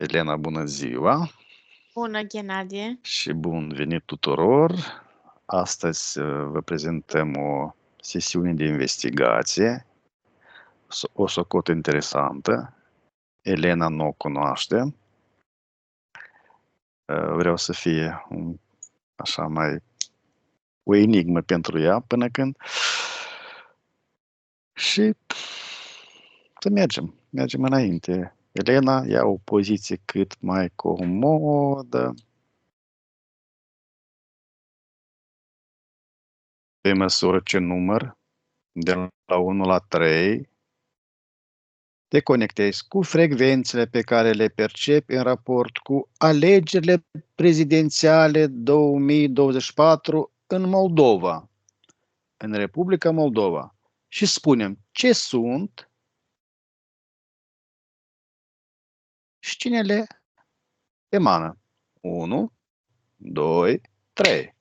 Elena, bună ziua Bună, Ghenadie! și bun venit tuturor! Astăzi vă prezentăm o sesiune de investigație, o socotă interesantă. Elena nu o cunoaște. Vreau să fie așa o enigmă pentru ea până când. Și să mergem înainte. Elena ia o poziție cât mai comodă. Pe măsură ce număr, de la 1 la 3, te conectezi cu frecvențele pe care le percepi în raport cu alegerile prezidențiale 2024 în Moldova, în Republica Moldova. Și spunem ce sunt și cine le emană. 1, 2, 3.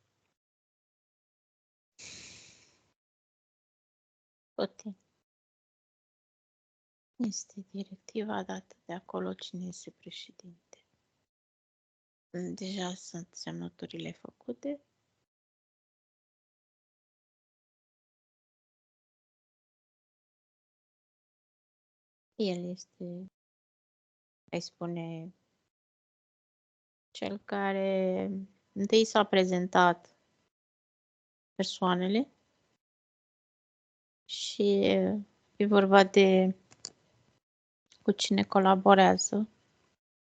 Toate. Este directiva dată de acolo cine este președinte. Deja sunt semnăturile făcute. El este, îi spune, cel care întâi s-a prezentat persoanele și e vorba de cu cine colaborează,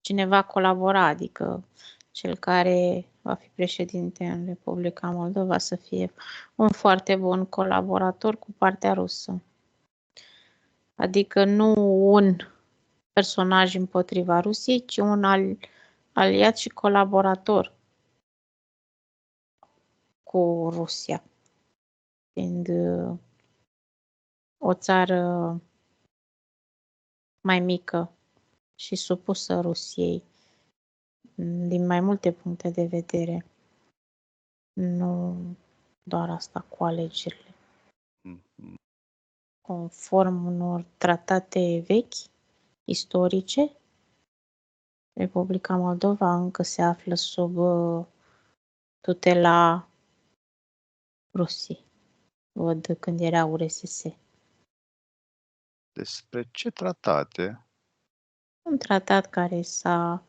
cine va colabora, adică cel care va fi președinte în Republica Moldova să fie un foarte bun colaborator cu partea rusă. Adică nu un personaj împotriva Rusiei, ci un aliat și colaborator cu Rusia. Fiind o țară mai mică și supusă Rusiei din mai multe puncte de vedere. Nu doar asta cu alegerile. Conform unor tratate vechi, istorice, Republica Moldova încă se află sub tutela Rusiei. Văd când era URSS. Despre ce tratate? Un tratat care s-a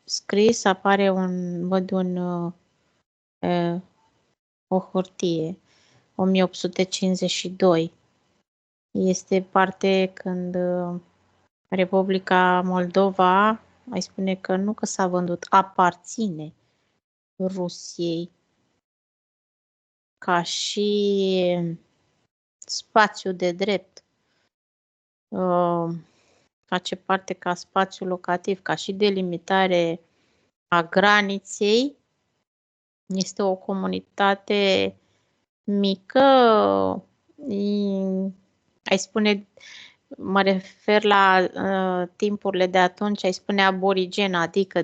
scris, apare o hârtie, 1852. Este parte când Republica Moldova, ai spune că nu că s-a vândut, aparține Rusiei ca și spațiu de drept. Face parte ca spațiu locativ, ca și delimitare a graniței. Este o comunitate mică, ai spune, mă refer la timpurile de atunci, ai spune aborigen, adică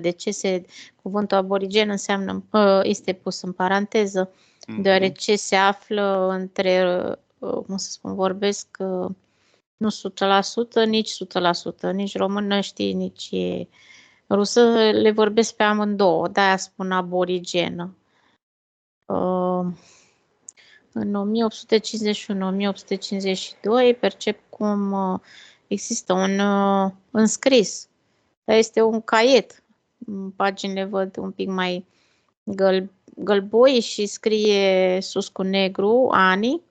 cuvântul aborigen înseamnă, este pus în paranteză, deoarece se află între, cum să spun, vorbesc nu 100%, nici 100%, nici românești, nici rusă, le vorbesc pe amândouă, de-aia spun aborigenă. În 1851-1852 percep cum există un înscris. Este un caiet. Paginile văd un pic mai gălboi și scrie sus cu negru anii.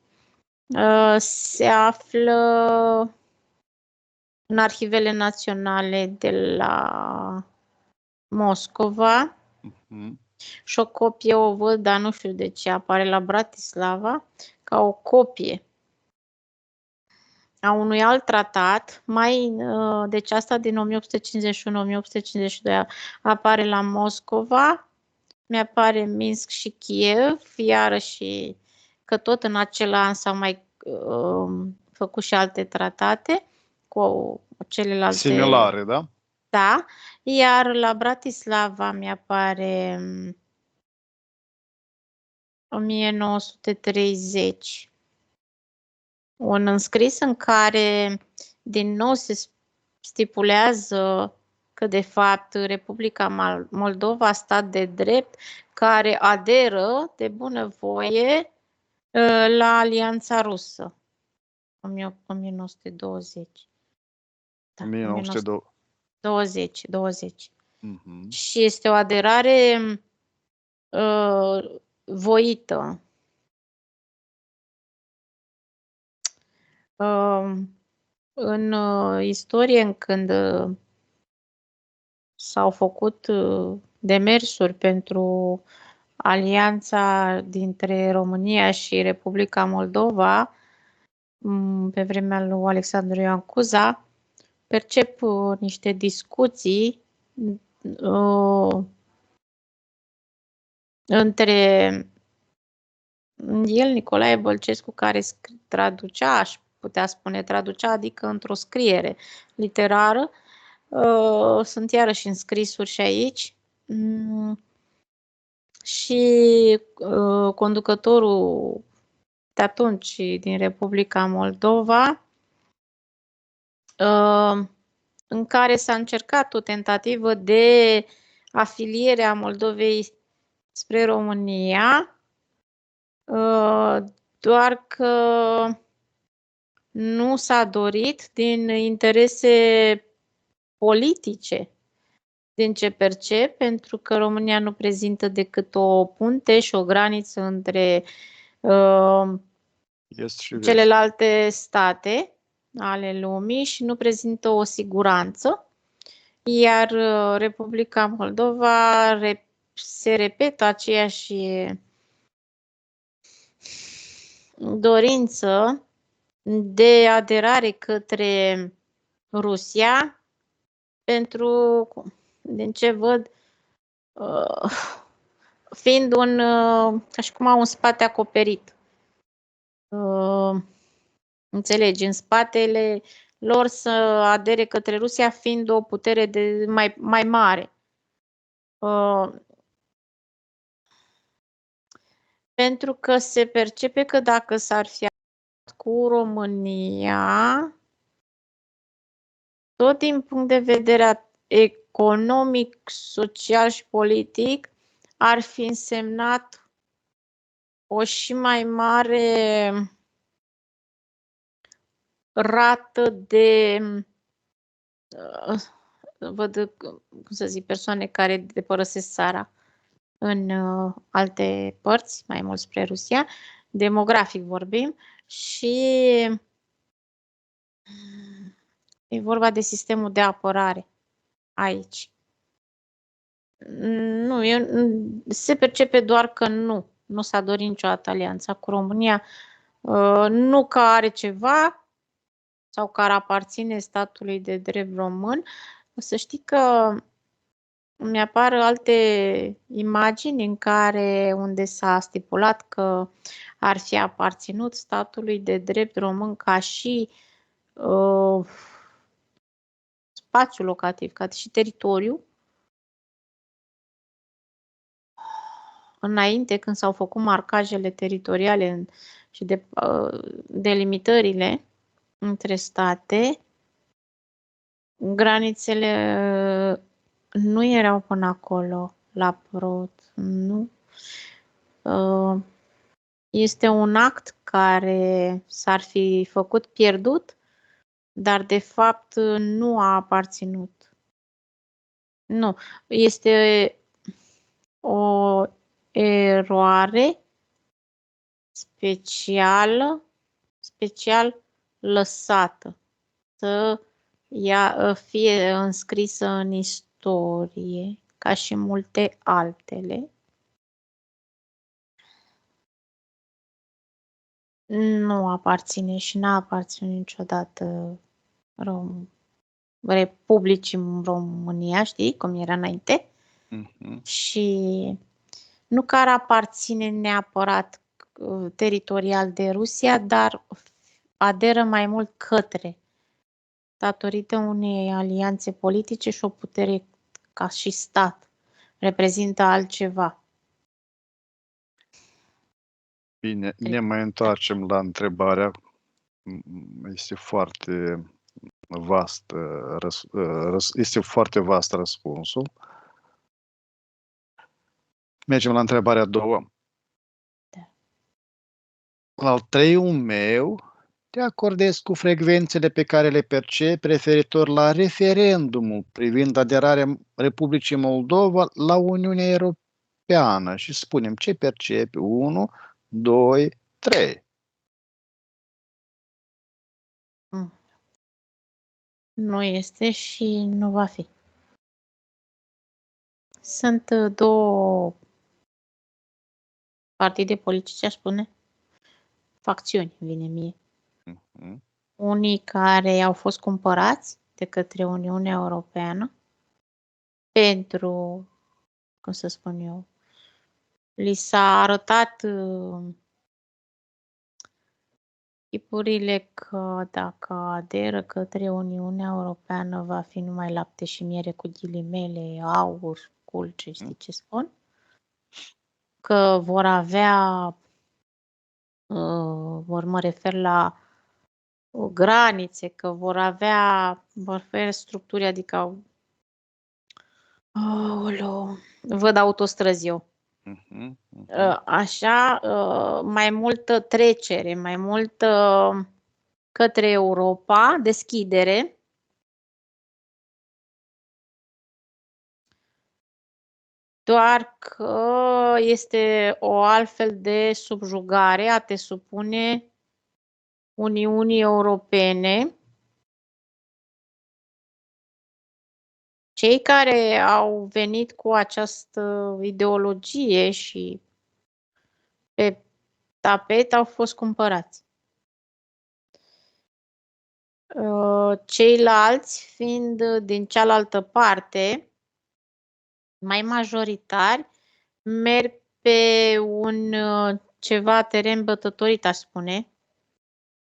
Se află în arhivele naționale de la Moscova. Și o copie o văd, dar nu știu de ce apare la Bratislava, ca o copie a unui alt tratat, deci asta din 1851-1852 apare la Moscova, mi-apare Minsk și Kiev, iarăși că tot în acel an s-au mai făcut și alte tratate cu celelalte... Similare, da? Da, iar la Bratislava mi-apare 1930. Un înscris în care din nou se stipulează că de fapt Republica Moldova, stat de drept, care aderă de bunăvoie la Alianța Rusă. 1920. Da, 1920. 20. Și este o aderare voită. În istorie, când s-au făcut demersuri pentru alianța dintre România și Republica Moldova, pe vremea lui Alexandru Ioan Cuza, percep niște discuții între el, Nicolae Bălcescu, care traducea, aș putea spune traducea, adică într-o scriere literară, sunt iarăși înscrisuri și aici, și conducătorul de atunci din Republica Moldova, în care s-a încercat o tentativă de afiliere a Moldovei spre România, doar că nu s-a dorit din interese politice, din ce percep, pentru că România nu prezintă decât o punte și o graniță între celelalte state ale lumii și nu prezintă o siguranță, iar Republica Moldova se repetă aceeași dorință de aderare către Rusia, pentru, din ce văd, fiind ca și cum au un spate acoperit. Înțelegi, în spatele lor să adere către Rusia, fiind o putere mai mare. Pentru că se percepe că dacă s-ar fi cu România, tot din punct de vedere economic, social și politic, ar fi însemnat o și mai mare rată de, văd, cum să zic, persoane care depărăsesc țara în alte părți, mai mult spre Rusia, demografic vorbim, și e vorba de sistemul de apărare aici. Nu, se percepe doar că nu s-a dorit niciodată alianța cu România, nu că are ceva sau că ar aparține statului de drept român. Să știi că îmi apar alte imagini unde s-a stipulat că ar fi aparținut statului de drept român ca și spațiu locativ, ca și teritoriu, înainte, când s-au făcut marcajele teritoriale și delimitările între state, granițele nu erau până acolo, la Prot, nu. Este un act care s-ar fi făcut pierdut, dar de fapt nu a aparținut. Nu, este o eroare special lăsată să fie înscrisă în istorie, ca și multe altele. Nu aparține și n-a aparținut niciodată Republicii România, știi, cum era înainte? Și nu că ar aparține neapărat teritorial de Rusia, dar aderă mai mult către, datorită unei alianțe politice și o putere ca și stat. Reprezintă altceva. Bine, ne mai întoarcem la întrebarea. Este foarte vast, este foarte vast răspunsul. Mergem la întrebarea a doua. Da. Al treiul meu, te acordezi cu frecvențele pe care le percep referitor la referendumul privind aderarea Republicii Moldova la Uniunea Europeană și spunem ce percepi. 1, 2, 3. Nu este și nu va fi. Sunt două partide politice, aș spune, facțiuni, vine mie. Unii care au fost cumpărați de către Uniunea Europeană pentru, cum să spun eu, li s-a arătat tipurile că dacă aderă către Uniunea Europeană va fi numai lapte și miere cu ghilimele, aur, culce, știi ce spun? Că vor avea, mă refer la granițe, că vor fi structuri, adică văd autostrăzi eu. Așa, mai multă trecere, mai multă către Europa, deschidere. Doar că este o altfel de subjugare a te supune Uniunii Europene. Cei care au venit cu această ideologie și pe tapet au fost cumpărați. Ceilalți, fiind din cealaltă parte, mai majoritari, merg pe un ceva teren bătătorit, aș spune,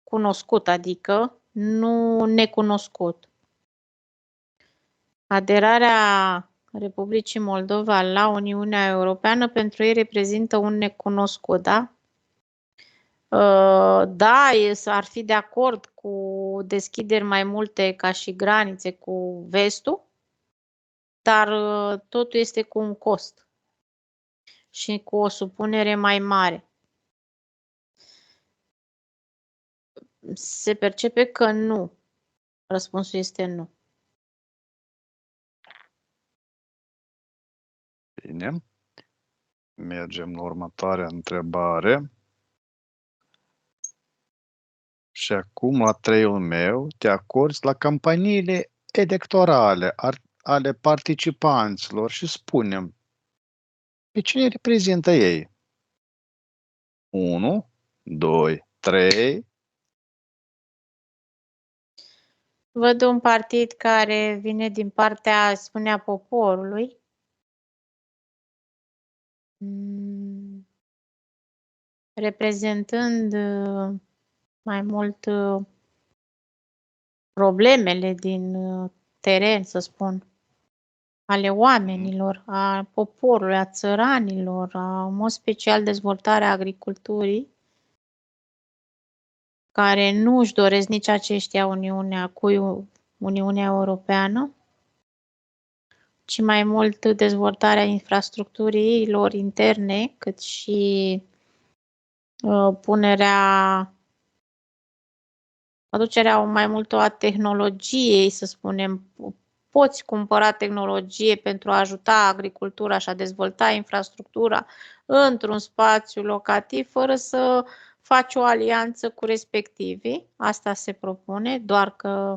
cunoscut, adică nu necunoscut. Aderarea Republicii Moldova la Uniunea Europeană pentru ei reprezintă un necunoscut, da? Da, ar fi de acord cu deschideri mai multe ca și granițe cu vestul, dar totul este cu un cost și cu o supunere mai mare. Se percepe că nu. Răspunsul este nu. Bine. Mergem la următoarea întrebare. Și acum, la treiul meu, te acorzi la campaniile electorale ale participanților și spunem pe cine reprezintă ei. 1, 2, 3. Văd un partid care vine din partea, spunea, poporului. Reprezentând mai mult problemele din teren, să spun, ale oamenilor, a poporului, a țăranilor, în mod special dezvoltarea agriculturii, care nu își doresc nici aceștia Uniunea Europeană, ci mai mult dezvoltarea infrastructurii lor interne, cât și aducerea mai mult a tehnologiei, să spunem. Poți cumpăra tehnologie pentru a ajuta agricultura și a dezvolta infrastructura într-un spațiu locativ fără să faci o alianță cu respectivii. Asta se propune, doar că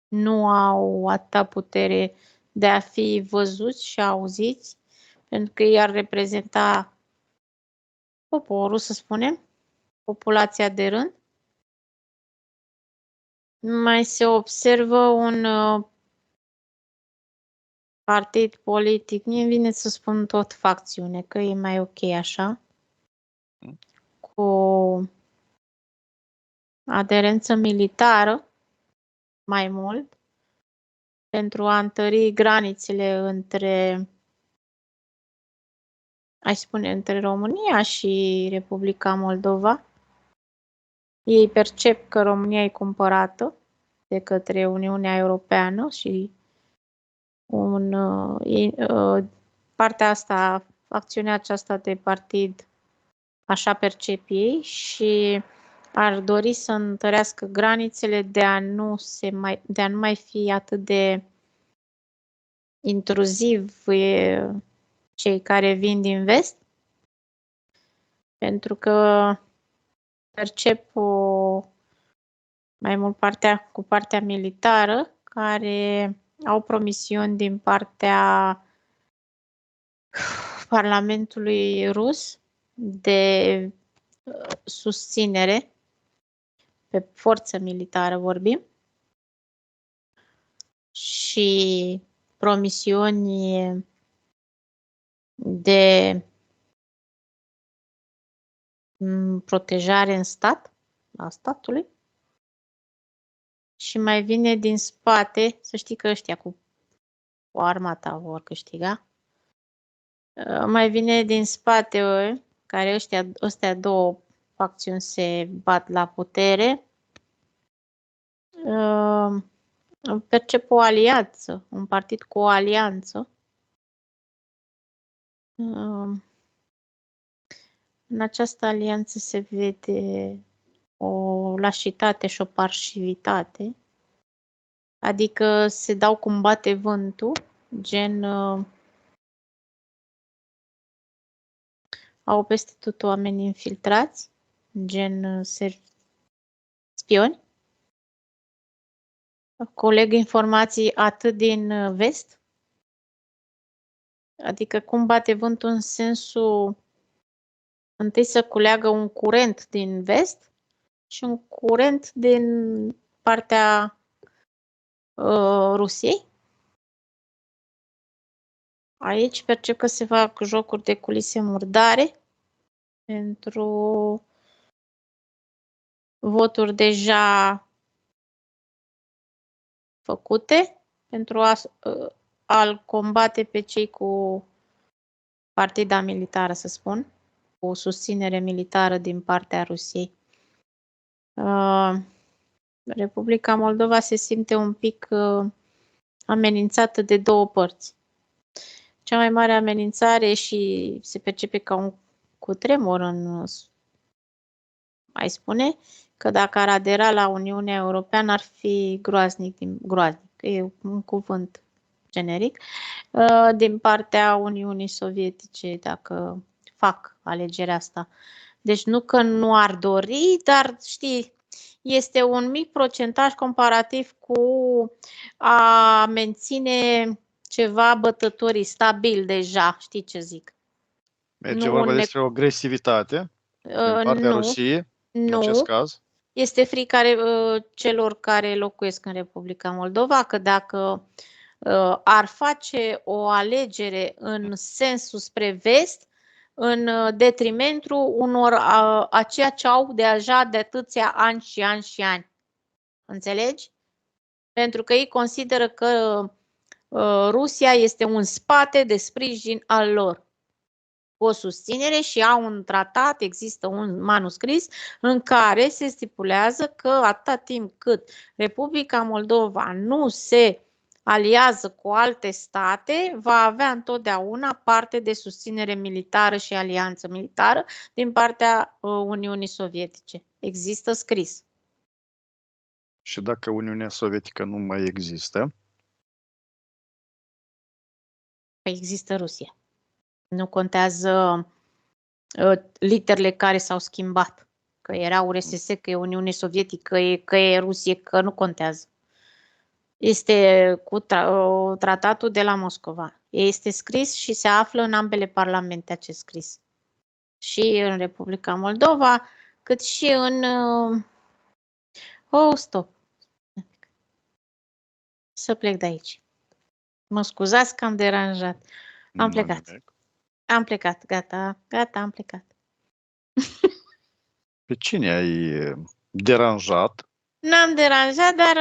nu au atâta putere de a fi văzuți și auziți, pentru că ei ar reprezenta poporul, să spunem, populația de rând. Mai se observă un partid politic, mie îmi vine să spun tot facțiune, că e mai ok așa, cu aderență militară mai mult, pentru a întări granițele între România și Republica Moldova. Ei percep că România e cumpărată de către Uniunea Europeană și partea asta, acțiunea aceasta de partid, așa percep ei, și ar dori să întărească granițele de a nu mai fi atât de intruziv cei care vin din vest, pentru că percep mai mult cu partea militară, care au promisiuni din partea Parlamentului rus de susținere pe forță militară vorbim, și promisiuni de protejare în stat, a statului, și mai vine din spate, să știi că ăștia cu armata vor câștiga, mai vine din spate, care ăstea două facțiuni se bat la putere, percep o alianță, un partid cu o alianță. În această alianță se vede o lașitate și o parșivitate, adică se dau cum bate vântul, gen au peste tot oameni infiltrați, gen spioni, coleg informații atât din vest, adică cum bate vântul în sensul întâi să culeagă un curent din vest și un curent din partea Rusiei. Aici percep că se fac jocuri de culise murdare pentru voturi deja făcute, pentru a-l combate pe cei cu partida militară, să spun, cu susținere militară din partea Rusiei. Republica Moldova se simte un pic amenințată de două părți. Cea mai mare amenințare, și se percepe ca un cutremur mai spune, că dacă ar adera la Uniunea Europeană ar fi groaznic, e un cuvânt generic, din partea Uniunii Sovietice, dacă fac alegerea asta. Deci nu că nu ar dori, dar știi, este un mic procentaj comparativ cu a menține ceva bătătorii stabil deja, știi ce zic? Merge vorba despre o agresivitate din partea Rusiei, în acest caz? Este frica celor care locuiesc în Republica Moldova, că dacă ar face o alegere în sensul spre vest, în detrimentul unor a ceea ce au deja de atâția ani și ani și ani. Înțelegi? Pentru că ei consideră că Rusia este un spate de sprijin al lor, o susținere, și au un tratat, există un manuscris în care se stipulează că atâta timp cât Republica Moldova nu se aliază cu alte state, va avea întotdeauna parte de susținere militară și alianță militară din partea Uniunii Sovietice. Există scris. Și dacă Uniunea Sovietică nu mai există? Păi există Rusia. Nu contează literele care s-au schimbat. Că era URSS, că e Uniune Sovietică, că e Rusie, că nu contează. Este cu tratatul de la Moscova. Este scris și se află în ambele parlamente acest scris. Și în Republica Moldova, cât și în... stop! Să plec de aici. Mă scuzați că am deranjat. Am plecat. Am plecat, gata, am plecat. Pe cine ai deranjat? N-am deranjat, dar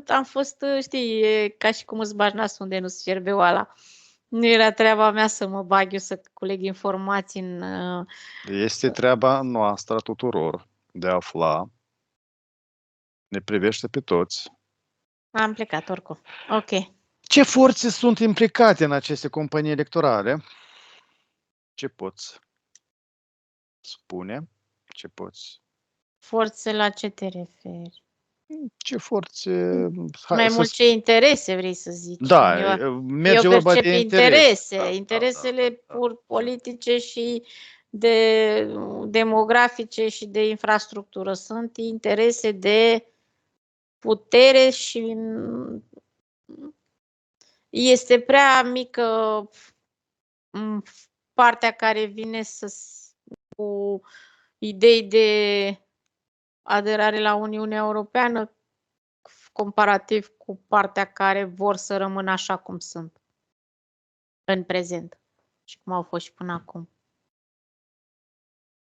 am fost, știi, ca și cum îți bagi nasul unde nu-ți fierbe oala. Nu era treaba mea să mă bag eu să culeg informații în... Este treaba noastră tuturor de a afla. Ne privește pe toți. Am plecat oricum. Ok. Ce forțe sunt implicate în aceste companii electorale? Ce poți spune? Ce poți? Forțe la ce te referi? Ce forțe? Mai mult ce interese vrei să zici? Da, Eu merge vorba percep de interese. interese, interesele pur politice și de demografice și de infrastructură. Sunt interese de putere și este prea mică partea care vine cu idei de aderare la Uniunea Europeană comparativ cu partea care vor să rămână așa cum sunt în prezent și cum au fost și până acum.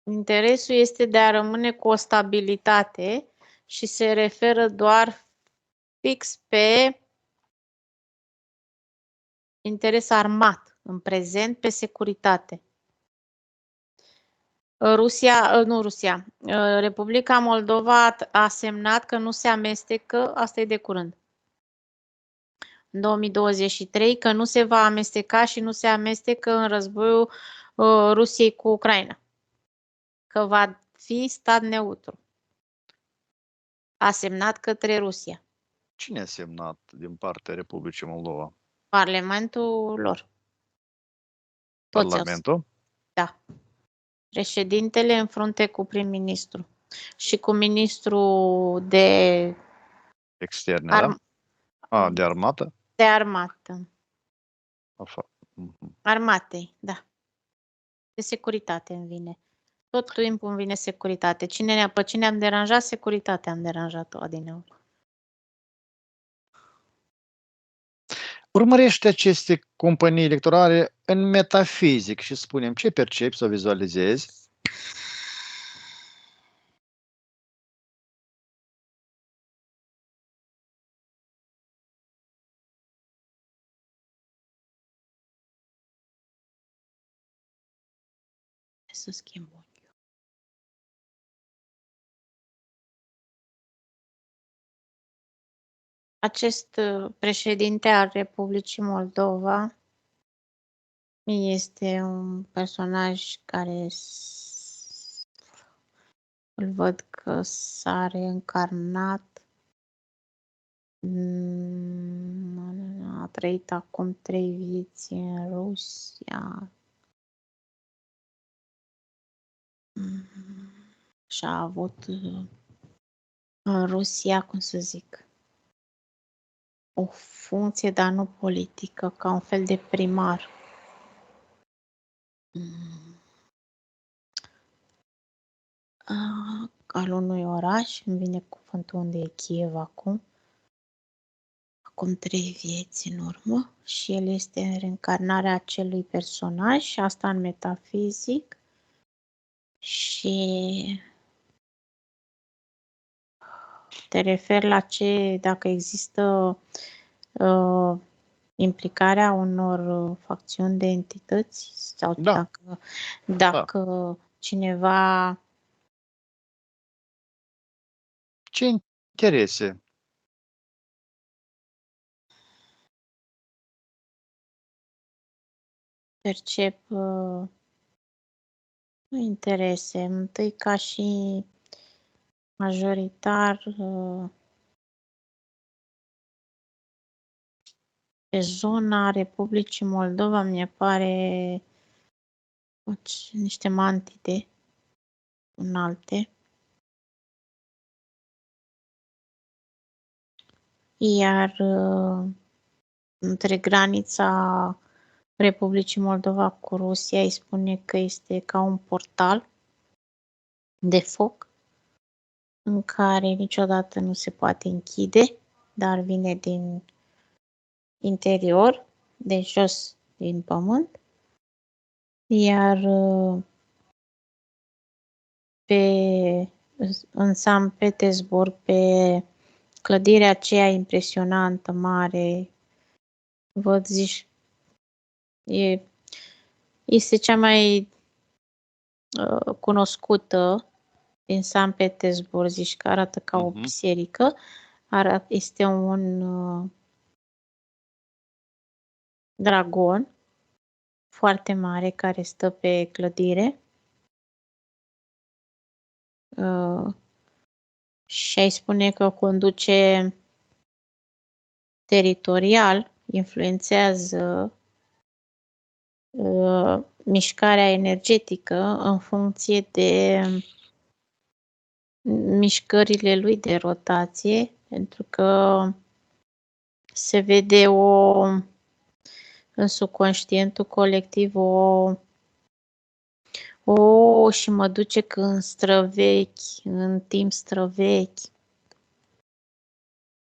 Interesul este de a rămâne cu o stabilitate și se referă doar fix pe interes armat, în prezent pe securitate. Republica Moldova a semnat că nu se amestecă, asta e de curând, în 2023, că nu se va amesteca și nu se amestecă în războiul Rusiei cu Ucraina, că va fi stat neutru. A semnat către Rusia. Cine a semnat din partea Republicii Moldova? Parlamentul lor. Parlamentul? Da. Președintele în frunte cu prim-ministru și cu ministrul de Externe, da? De armată? De armată. Mhm. Armatei, da. De securitate îmi vine. Tot timpul îmi vine securitate. Pe cine am deranjat, securitatea am deranjat-o adineauri. Urmărește aceste companii electorale în metafizic și spunem ce percepi sau vizualizezi. Să schimb ochiul. Acest președinte al Republicii Moldova este un personaj care îl văd că s-a reîncarnat. A trăit acum 3 vieți în Rusia. Și a avut în Rusia, cum să zic, o funcție, dar nu politică, ca un fel de primar. Al unui oraș, îmi vine cuvântul unde e Kiev acum 3 vieți în urmă, și el este reîncarnarea acelui personaj, asta în metafizic. Și te referi la dacă există implicarea unor facțiuni de entități sau dacă cineva. Ce interese? Percep interese. Întâi, ca și majoritar, pe zona Republicii Moldova, mi pare niște mantide înalte. Iar între granița Republicii Moldova cu Rusia îi spune că este ca un portal de foc în care niciodată nu se poate închide, dar vine din interior, de jos din pământ. Iar în Sankt Petersburg, pe clădirea aceea impresionantă, mare, văd, zici, este cea mai cunoscută din Sankt Petersburg, zici că arată ca o biserică. Este un dragon foarte mare care stă pe clădire. Și ai spune că conduce teritorial, influențează mișcarea energetică în funcție de mișcările lui de rotație, pentru că se vede în subconștientul colectiv și mă duce când străvechi, în timp străvechi,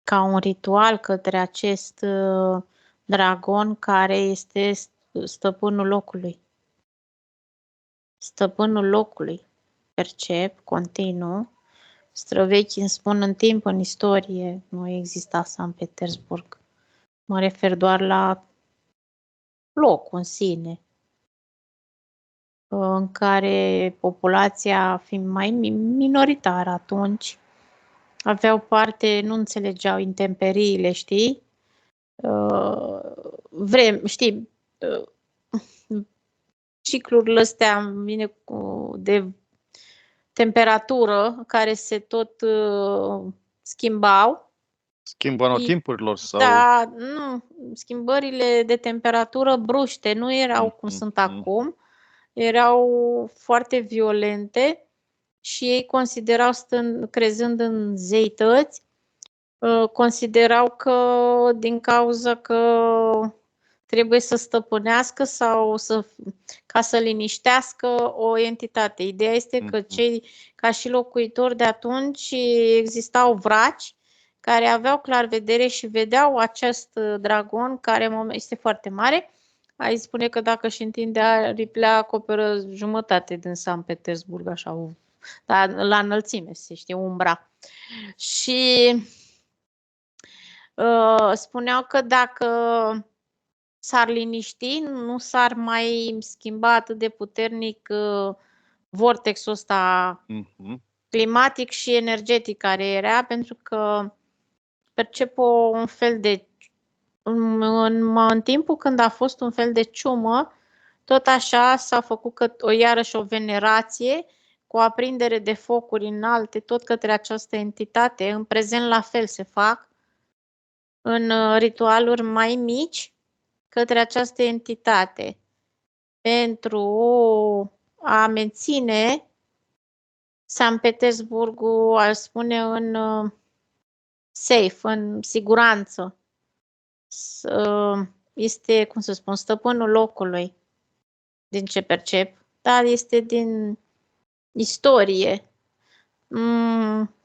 ca un ritual către acest dragon care este stăpânul locului. Stăpânul locului, percep, continuu. Străvechii îmi spun în timp, în istorie, nu exista San Petersburg. Mă refer doar la locul în sine, în care populația, fiind mai minoritară atunci, aveau parte, nu înțelegeau intemperiile, știi? Știi, ciclurile astea vine de temperatură care se tot schimbau. Schimbă anotimpurilor sau... Da, nu, schimbările de temperatură bruște, nu erau cum sunt acum, erau foarte violente și ei considerau, crezând în zeități, considerau că din cauza că trebuie să stăpânească sau ca să liniștească o entitate. Ideea este că cei, ca și locuitori de atunci, existau vraci care aveau clarvedere și vedeau acest dragon care este foarte mare. Ai spune că dacă își întinde aripile, acoperă jumătate din San Petersburg, așa, dar la înălțime, se știe, umbra. Și spuneau că dacă s-ar liniști, nu s-ar mai schimba atât de puternic vortexul ăsta climatic și energetic care era, pentru că percep un fel de... În timpul când a fost un fel de ciumă, tot așa s-a făcut iarăși o venerație cu aprindere de focuri înalte, tot către această entitate. În prezent la fel se fac în ritualuri mai mici către această entitate pentru a menține San Petersburgul, aș spune, în safe, în siguranță. Este, cum să spun, stăpânul locului, din ce percep, dar este din istorie.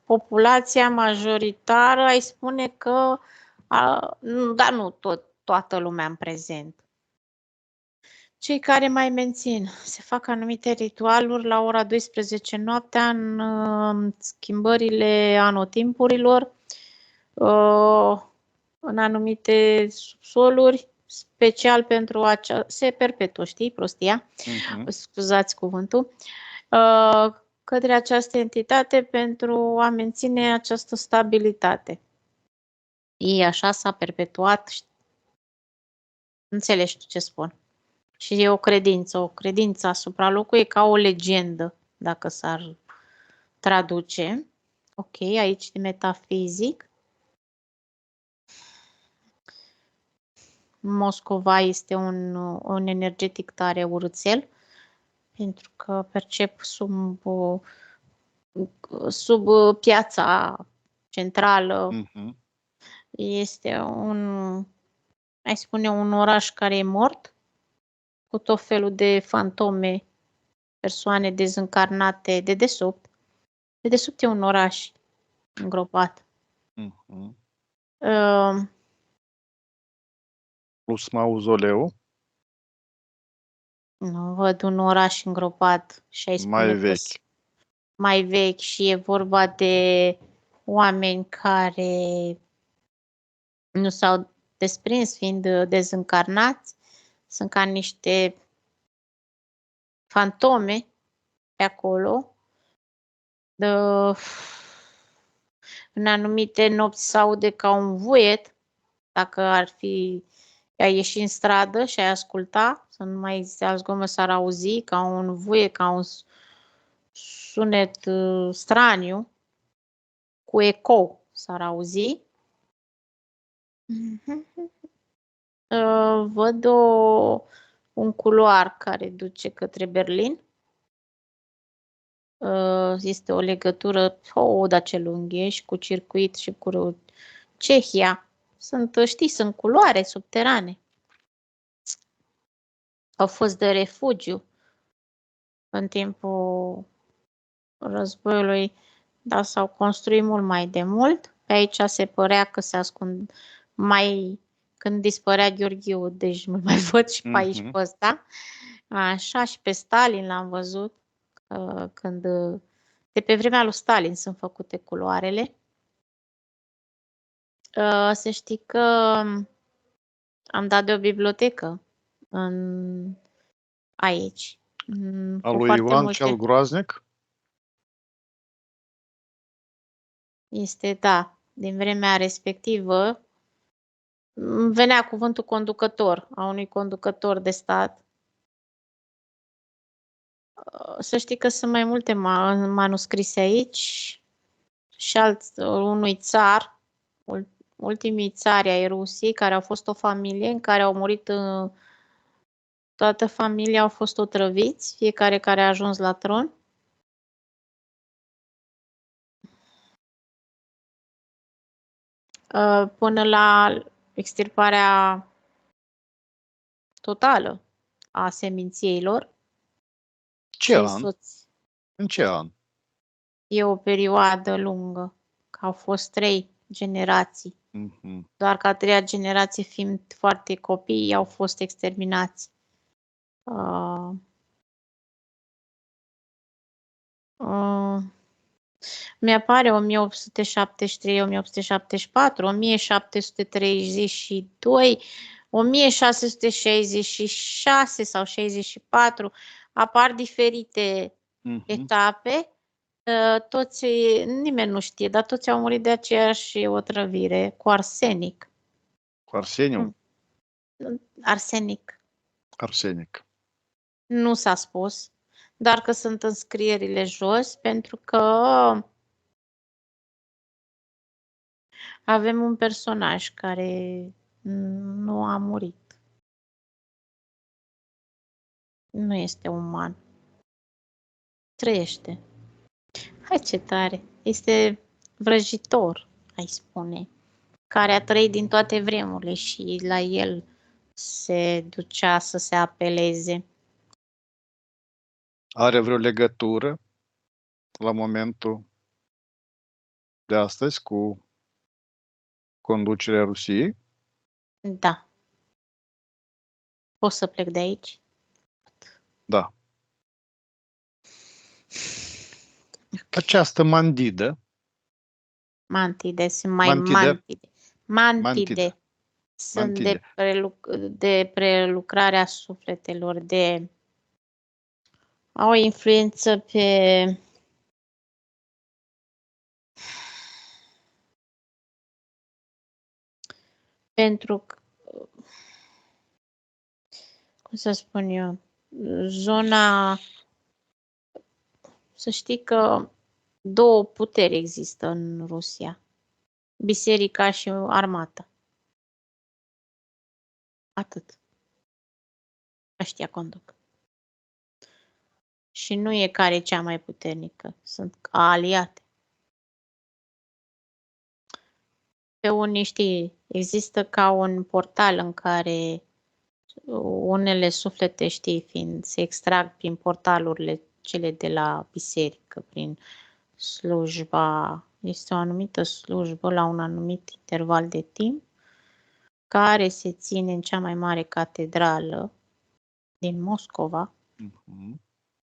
Populația majoritară, ai spune că, dar nu toată lumea în prezent. Cei care mai mențin, se fac anumite ritualuri la ora 12 noaptea în schimbările anotimpurilor, în anumite subsoluri, special pentru se perpetuă, știi, prostia, scuzați cuvântul, către această entitate pentru a menține această stabilitate. Ei așa s-a perpetuat, înțelegi tu ce spun. Și e o credință asupra locului, e ca o legendă, dacă s-ar traduce. Ok, aici de metafizic. Moscova este un energetic tare urâțel, pentru că percep sub piața centrală. Este hai spune, un oraș care e mort, cu tot felul de fantome, persoane dezîncarnate de desubt. De desubt e un oraș îngropat. Plus mauzoleu. Nu văd un oraș îngropat și ai spune mai vechi. Mai vechi și e vorba de oameni care nu s-au desprins fiind dezîncarnați. Sunt ca niște fantome pe acolo. În anumite nopți se aude ca un vuiet, dacă ai ieși în stradă și ai asculta, să nu mai existe alt zgomot, s-ar auzi ca un vuiet, ca un sunet straniu, cu ecou s-ar auzi. Văd un culoar care duce către Berlin. Este o legătură, dar ce lungă e, și cu circuit și cu Cehia. Sunt culoare subterane. Au fost de refugiu în timpul războiului, dar s-au construit mult mai de mult. Pe aici se părea că se ascund mai când dispărea Gheorghiu, deci nu mai văd și pe aici pe ăsta. Așa, și pe Stalin l-am văzut când de pe vremea lui Stalin sunt făcute culoarele. Să știi că am dat de o bibliotecă aici. A lui Ivan cel Groaznic? Este, da, din vremea respectivă. Venea cuvântul conducător, a unui conducător de stat. Să știi că sunt mai multe manuscrise aici și unui țar, ultimii țari ai Rusiei, care au fost o familie în care au murit, toată familia au fost otrăviți, fiecare care a ajuns la tron. Până la extirparea totală a seminției lor. Ce an? În ce an? E o perioadă lungă, că au fost 3 generații. Doar că a 3-a generație, fiind foarte copii, au fost exterminați. Mi-apare 1873, 1874, 1732, 1666 sau 64. Apar diferite etape. Nimeni nu știe, dar toți au murit de aceeași otrăvire cu arsenic. Cu arseniu? Arsenic. Arsenic. Nu s-a spus, dar că sunt înscrierile jos, pentru că avem un personaj care nu a murit. Nu este uman. Trăiește. Hai, ce tare! Este vrăjitor, ai spune, care a trăit din toate vremurile și la el se ducea să se apeleze. Are vreo legătură la momentul de astăzi cu conducerea Rusiei? Da. Poți să plec de aici? Da. Această Mantide. Mantide, sunt mai mantide. Mantide. Sunt de prelucrarea sufletelor, au o influență pentru, cum să spun eu, zona, să știi că 2 puteri există în Rusia, biserica și armata. Atât. Ăștia conduc. Și nu e care e cea mai puternică, sunt aliate. Pe unii, știi, există ca un portal în care unele suflete, știi, se extrag prin portalurile cele de la biserică, prin slujba, este o anumită slujbă la un anumit interval de timp, care se ține în cea mai mare catedrală din Moscova,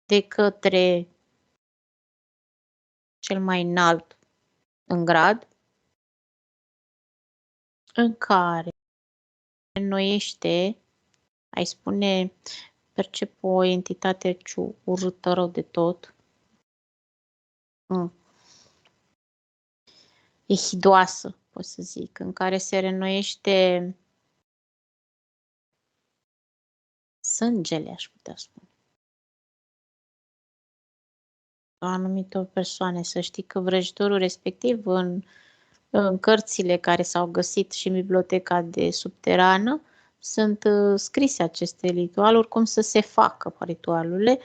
de către cel mai înalt în grad, în care înnoiește, ai spune, percep o entitate urâtă rău de tot. e hidoasă, pot să zic, în care se reînnoiește sângele, aș putea spune. O anumită persoane, să știi că vrăjitorul respectiv în cărțile care s-au găsit și în biblioteca de subterană sunt scrise aceste ritualuri, cum să se facă ritualurile.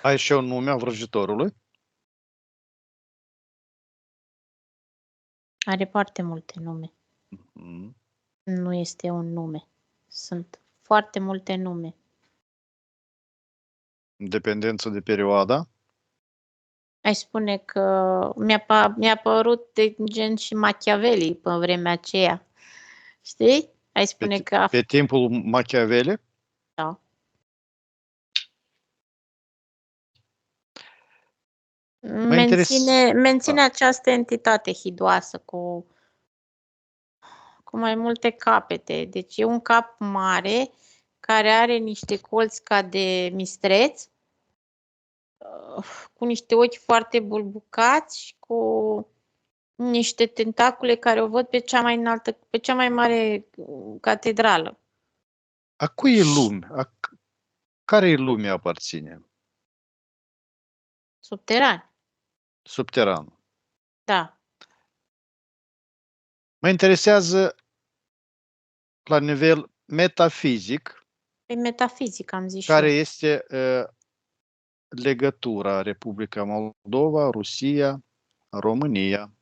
Ai și un nume a vrăjitorului? Are foarte multe nume. Mhm. Nu este un nume. Sunt foarte multe nume. În dependență de perioada? Aș spune că mi-a părut de gen și Machiavelli pe vremea aceea. Știi? Ai spune că Pe timpul Machiavelli? da. Mă Menține Da. această entitate hidoasă cu mai multe capete. Deci e un cap mare care are niște colți ca de mistreț, cu niște ochi foarte bulbucați și cu niște tentacule care o văd pe cea mai înaltă, pe cea mai mare catedrală. A cui e lume? Care-i lume aparține? Subteran. Subteran. Da. Mă interesează la nivel metafizic Pe metafizică am zis și care eu. este legătura Republica Moldova, Rusia, România.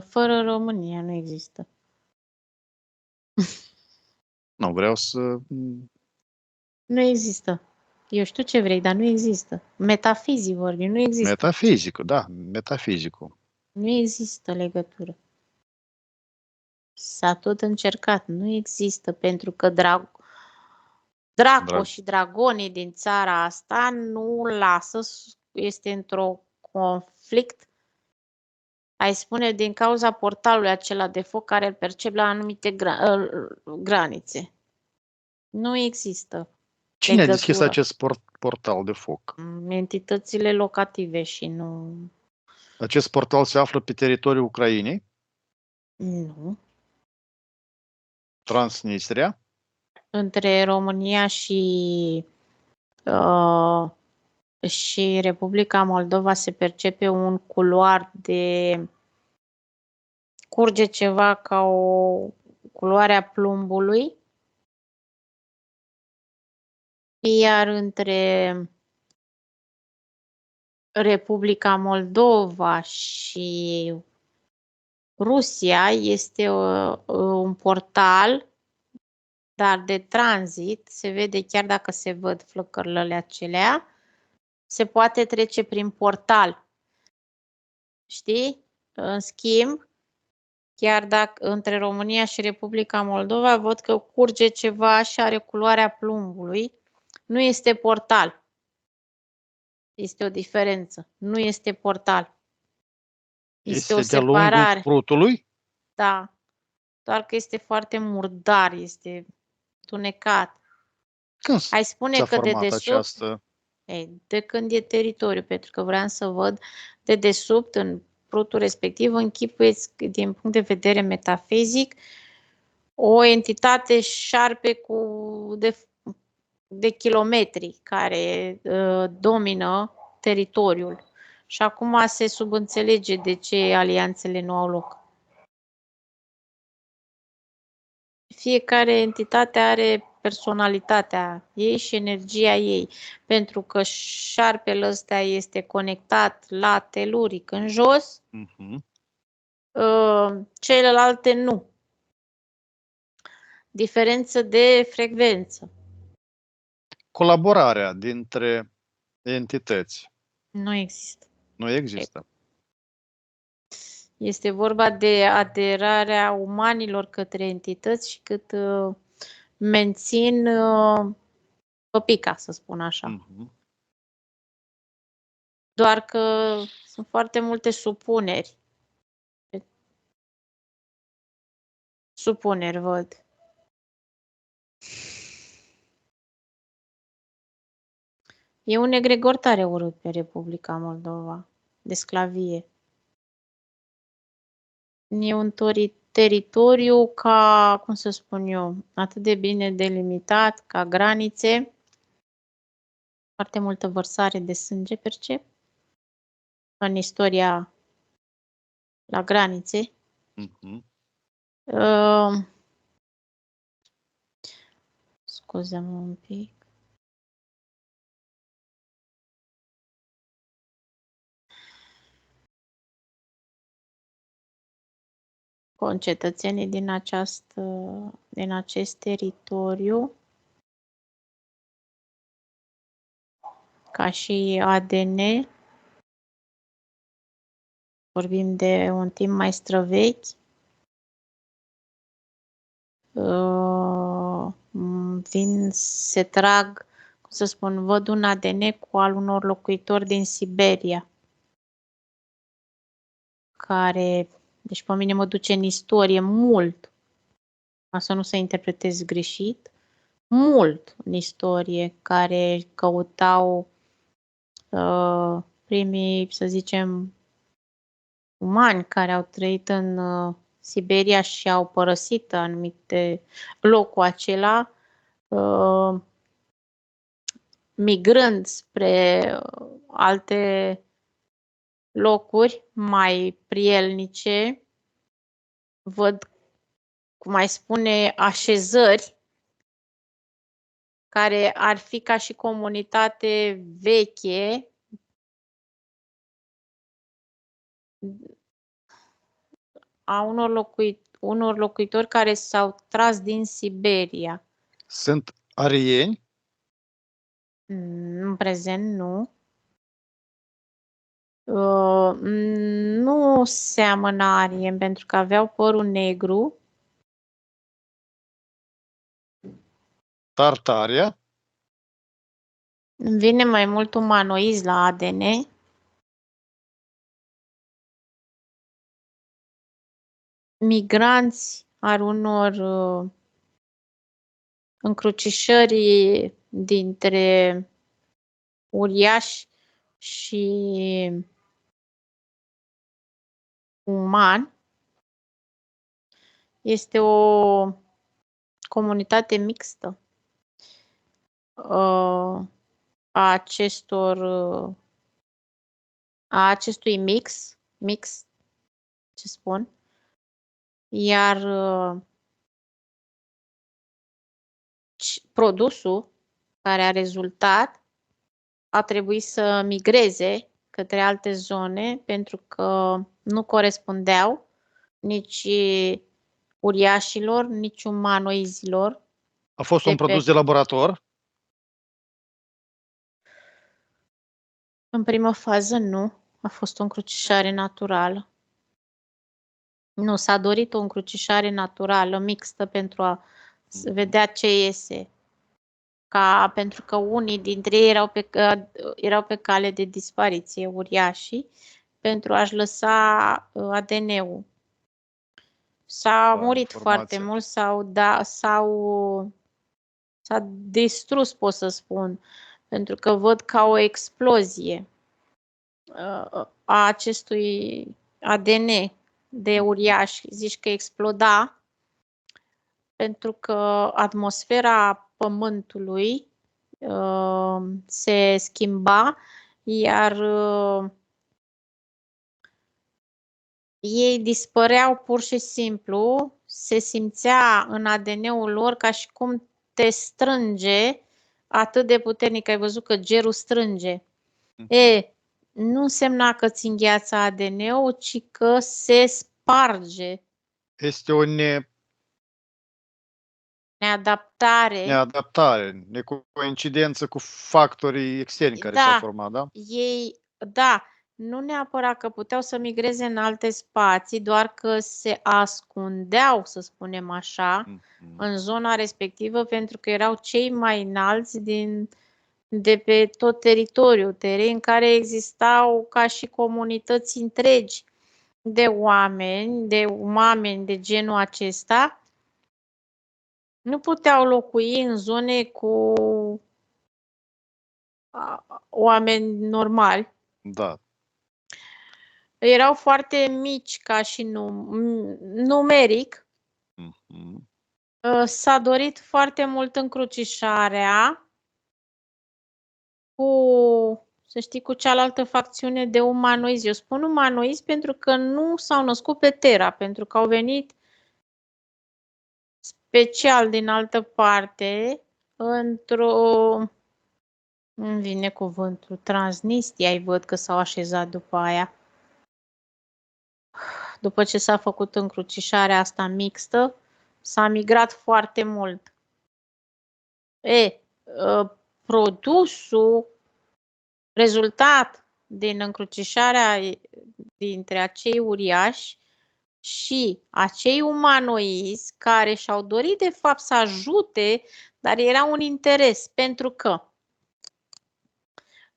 Fără România nu există. Nu vreau să... Nu există. Eu știu ce vrei, dar nu există. Metafizic vorbim, nu există. Metafizicul, da, metafizicul. Nu există legătură. S-a tot încercat. Nu există, pentru că Draco Drag. și dragonii din țara asta nu lasă, este într-un conflict, ai spune, din cauza portalului acela de foc care îl percep la anumite granițe. Nu există Cine a deschis legătură. acest portal de foc? Entitățile locative și nu... Acest portal se află pe teritoriul Ucrainei, Nu. Transnistria. Între România uh, și Republica Moldova se percepe un culoar de... curge ceva ca o culoare a plumbului, iar între Republica Moldova și Rusia este un portal, dar de tranzit, se vede chiar dacă se văd flăcările acelea, se poate trece prin portal. Știi? În schimb, chiar dacă între România și Republica Moldova văd că curge ceva și are culoarea plumbului, nu este portal. Este o diferență. Nu este portal. Este o Este de-a lungul separare. prutului. Da. Doar că este foarte murdar, este tunecat. Când Ai spune s-a că de format desubt, această... de când e teritoriu, pentru că vreau să văd de desubt, în prutul respectiv, închipuiți din punct de vedere metafizic o entitate șarpe de kilometri care domină teritoriul. Și acum se subînțelege de ce alianțele nu au loc. Fiecare entitate are personalitatea ei și energia ei, pentru că șarpele ăsta este conectat la teluric în jos, celelalte nu. Diferență de frecvență. Colaborarea dintre entități Nu există. nu există. Este vorba de aderarea umanilor către entități și cât mențin păpica, să spun așa. Doar că sunt foarte multe supuneri. Supuneri văd. E un egregor tare urât pe Republica Moldova, de sclavie. E un teritoriu ca, cum să spun eu, atât de bine delimitat, ca granițe, foarte multă vărsare de sânge, percep, în istoria la granițe. Scuze-mă un pic. Concetățenii din acest teritoriu, ca și ADN, vorbim de un timp mai străvechi, se trag, cum să spun, văd un ADN cu al unor locuitori din Siberia, care, deci pe mine mă duce în istorie mult, ca să nu se interpretez greșit, mult în istorie, care căutau primii, să zicem, umani care au trăit în Siberia și au părăsit anumite locul acela, migrând spre alte locuri mai prielnice, văd, cum mai spune, așezări care ar fi ca și comunitate veche, a unor locuitori care s-au tras din Siberia. Sunt arieni? În prezent nu. Nu seamănă arien pentru că aveau părul negru. Tartaria? Îmi vine mai mult umanoizi la ADN. Migranți al unor încrucișări dintre uriași și uman. Este o comunitate mixtă a acestui mix, ce spun, iar produsul care a rezultat a trebuit să migreze către alte zone pentru că nu corespundeau nici uriașilor, nici umanoizilor. A fost un produs de laborator? În primă fază nu, a fost o încrucișare naturală. Nu, s-a dorit o încrucișare naturală, mixtă, pentru a vedea ce iese. Pentru că unii dintre ei erau pe cale de dispariție, uriașii, pentru a-și lăsa ADN-ul. S-a murit foarte mult, s-a distrus, pot să spun, pentru că văd ca o explozie a acestui ADN de uriaș. Zici că exploda pentru că atmosfera Pământului se schimba, iar ei dispăreau pur și simplu, se simțea în ADN-ul lor ca și cum te strânge atât de puternic, ai văzut că gerul strânge. Nu însemna că ți îngheață ADN-ul, ci că se sparge. Este o neadaptare, necoincidență cu factorii externi care s-au format, da? Nu neapărat că puteau să migreze în alte spații, doar că se ascundeau, să spunem așa, în zona respectivă, pentru că erau cei mai înalți de pe tot teritoriul, teren în care existau ca și comunități întregi de oameni de genul acesta. Nu puteau locui în zone cu oameni normali. Da. erau foarte mici ca și numeric. S-a dorit foarte mult încrucișarea cu, să știi, cu cealaltă facțiune de umanoizi. Eu spun umanoizi pentru că nu s-au născut pe Terra, pentru că au venit special din altă parte, îmi vine cuvântul, Transnistria, îi văd că s-au așezat după aia. După ce s-a făcut încrucișarea asta mixtă, s-a migrat foarte mult. Produsul rezultat din încrucișarea dintre acei uriași și acei umanoizi care și-au dorit de fapt să ajute, dar era un interes, pentru că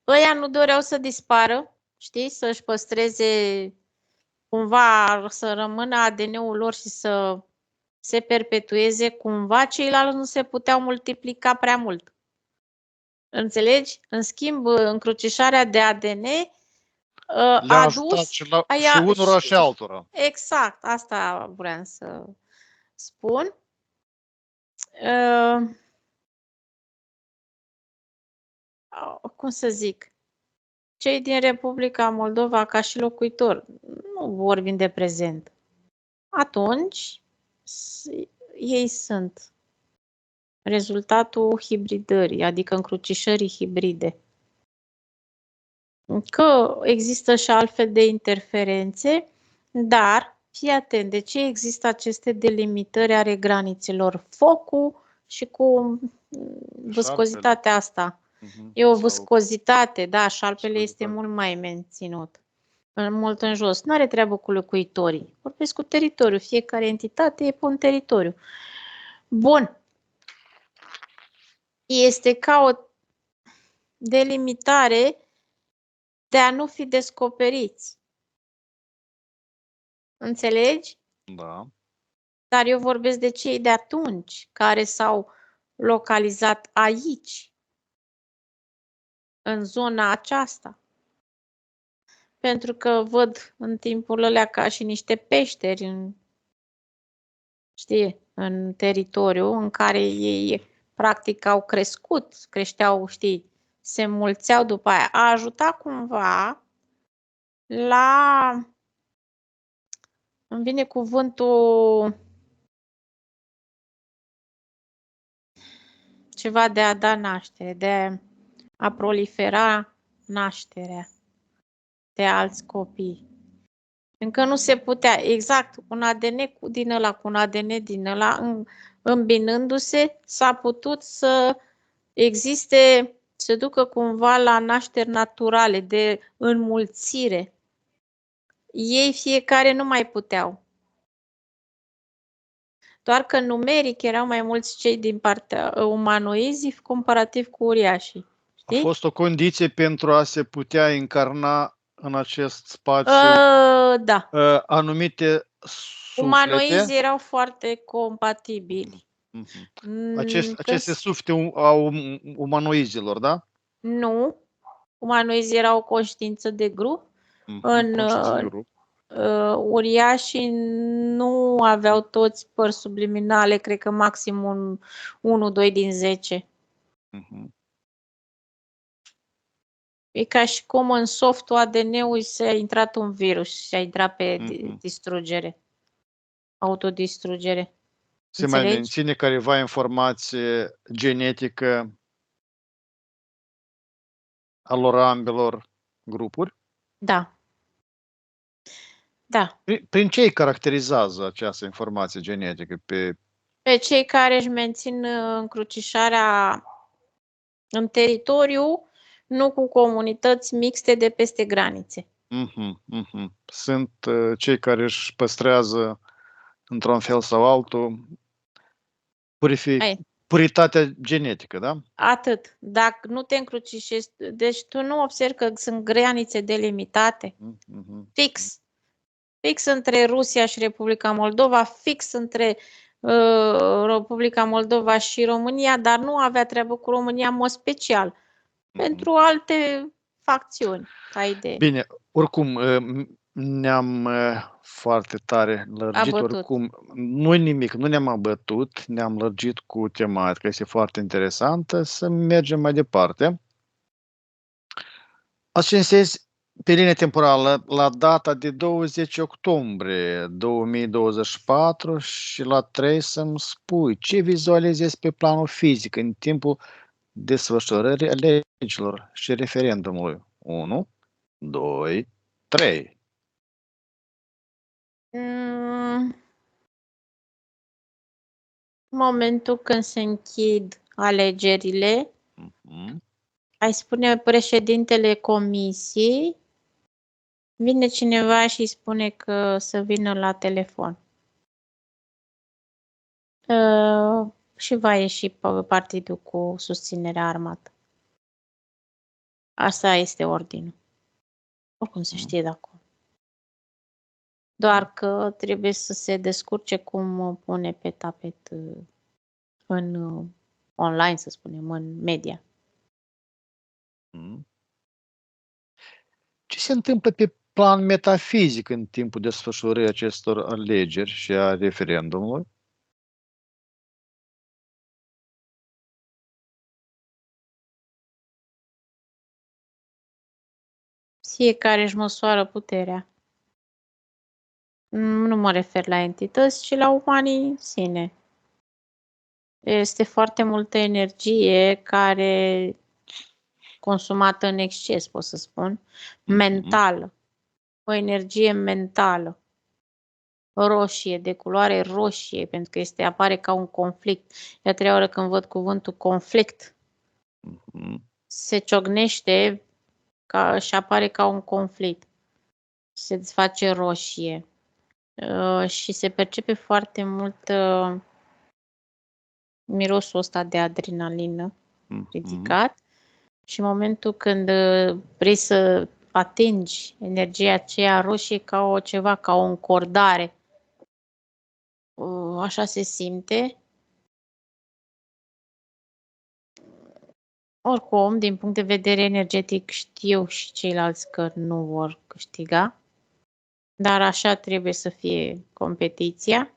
ăia nu doreau să dispară, știi, să-și păstreze cumva, să rămână ADN-ul lor și să se perpetueze, cumva ceilalți nu se puteau multiplica prea mult. Înțelegi? În schimb, încrucișarea de ADN a dus și unora și altora. Exact, asta vreau să spun. Cum să zic? Cei din Republica Moldova, ca și locuitori, nu vorbim de prezent. Atunci, ei sunt rezultatul hibridării, adică încrucișării hibride. Că există și altfel de interferențe, dar fii atent, de ce există aceste delimitări ale granițelor? Focul și cu viscozitatea asta. E o viscozitate, da, șarpele este mult mai menținut, mult în jos. Nu are treabă cu locuitorii. Vorbesc cu teritoriul. Fiecare entitate e pe un teritoriu. Bun. Este ca o delimitare de a nu fi descoperiți. Înțelegi? Da. Dar eu vorbesc de cei de atunci, care s-au localizat aici, în zona aceasta. Pentru că văd în timpul ălea ca și niște peșteri în teritoriu în care ei practic au crescut, creșteau, se înmulțeau după aia. A ajutat cumva la, îmi vine cuvântul, ceva de a da naștere, de a prolifera nașterea de alți copii. Încă nu se putea, exact, un ADN din ăla cu un ADN din ăla, îmbinându-se, s-a putut să existe, se ducă cumva la nașteri naturale, de înmulțire. Ei fiecare nu mai puteau. Doar că numeric erau mai mulți cei din partea umanoizii comparativ cu uriașii. Știi? A fost o condiție pentru a se putea încarna în acest spațiu da. Anumite suflete. Umanoizii erau foarte compatibili. Aceste suflete au umanoizilor, da? Nu. Umanoizii erau o conștiință de grup. Uriașii nu aveau toți pări subliminale, cred că maxim 1-2 din 10. E ca și cum în softul ADN-ului s-a intrat un virus și s-a intrat pe distrugere, autodistrugere. Se mai menține careva informație genetică a lor ambelor grupuri? Da. Da. Prin ce îi caracterizează această informație genetică? Pe cei care își mențin încrucișarea în teritoriu, nu cu comunități mixte de peste granițe. Sunt cei care își păstrează, într-un fel sau altul, puritatea genetică, da? Atât. Dacă nu te încrucișezi, deci tu nu observi că sunt granițe delimitate. Fix. Fix între Rusia și Republica Moldova, fix între Republica Moldova și România, dar nu avea treabă cu România în mod special. Pentru alte facțiuni, ca idee. Bine, oricum, Ne-am foarte tare lărgit, Abătut. oricum, nu nimic, nu ne-am abătut, ne-am lărgit cu tematica, este foarte interesantă, să mergem mai departe. Ascensezi pe linie temporală la data de 20 octombrie 2024 și la 3 să-mi spui ce vizualizezi pe planul fizic în timpul desfășurării alegerilor și referendumului. 1, 2, 3. Mm, Momentul când se închid alegerile, ai spune președintele comisiei, vine cineva și îi spune că să vină la telefon. Și va ieși partidul cu susținerea armată. Asta este ordinul. Oricum se știe de acum. Doar că trebuie să se descurce cum pune pe tapet în online, să spunem, în media. Ce se întâmplă pe plan metafizic în timpul desfășurării acestor alegeri și a referendumului? Fiecare își măsoară puterea. Nu mă refer la entități, ci la umanii în sine. Este foarte multă energie care consumată în exces, pot să spun, mentală. O energie mentală, roșie, de culoare roșie, pentru că apare ca un conflict. E a treia oară când văd cuvântul conflict. Se ciocnește și apare ca un conflict. Se desface roșie. Și se percepe foarte mult mirosul ăsta de adrenalină ridicat. Și în momentul când vrei să atingi energia aceea roșie ca o încordare. Așa se simte. Oricum, din punct de vedere energetic, știu și ceilalți că nu vor câștiga, dar așa trebuie să fie competiția.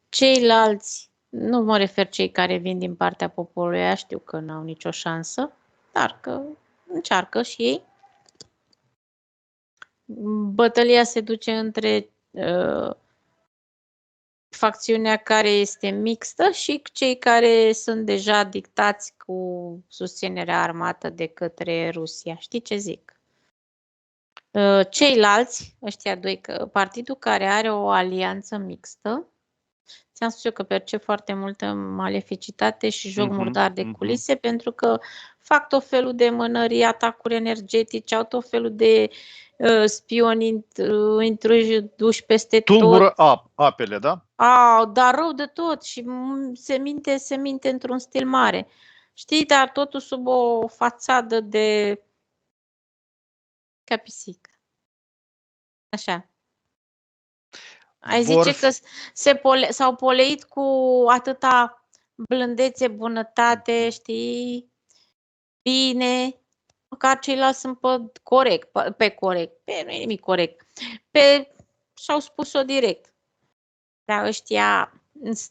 Ceilalți, nu mă refer cei care vin din partea poporului, știu că n-au nicio șansă, dar că încearcă și ei. Bătălia se duce între facțiunea care este mixtă și cei care sunt deja dictați cu susținerea armată de către Rusia. Știi ce zic? Ceilalți, ăștia doi, partidul care are o alianță mixtă, ți-am spus eu că percep foarte multă maleficitate și joc murdar de culise, pentru că fac tot felul de mânării, atacuri energetice, au tot felul de spioni intruși duși peste tot. Tulbură apele, da? Dar rău de tot și se minte într-un stil mare. Știi, dar totul sub o fațadă de ca pisică. Așa. Ai zice că s-au poleit cu atâta blândețe, bunătate, știi, bine, măcar ceilalți sunt corect, nu e nimic corect, și-au spus-o direct. Dar ăștia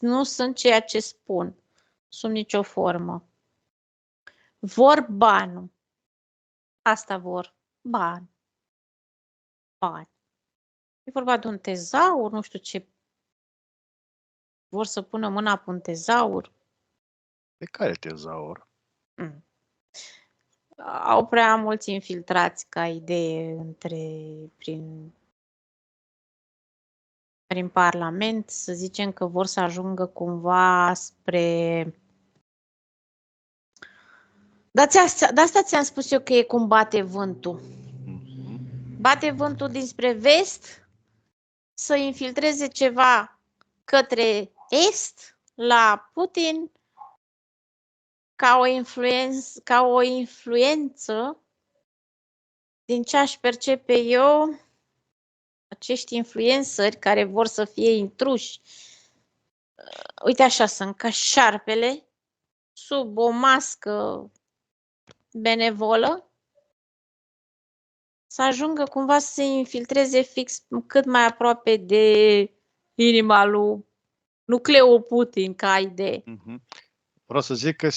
nu sunt ceea ce spun, sub nicio formă. Vor banul. Asta vor, bani. E vorba de un tezaur, nu știu ce. Vor să pună mâna pe un tezaur. Pe care tezaur? Au prea mulți infiltrați ca idee prin Parlament, să zicem că vor să ajungă cumva spre... De asta ți-am spus eu că e cum bate vântul. Bate vântul dinspre vest să infiltreze ceva către est la Putin ca o influență din ce aș percepe eu, acești influenceri care vor să fie intruși. Uite așa, sunt ca șarpele sub o mască benevolă, să ajungă cumva să se infiltreze fix cât mai aproape de inima lui nucleul Putin ca idee. Vreau să zic că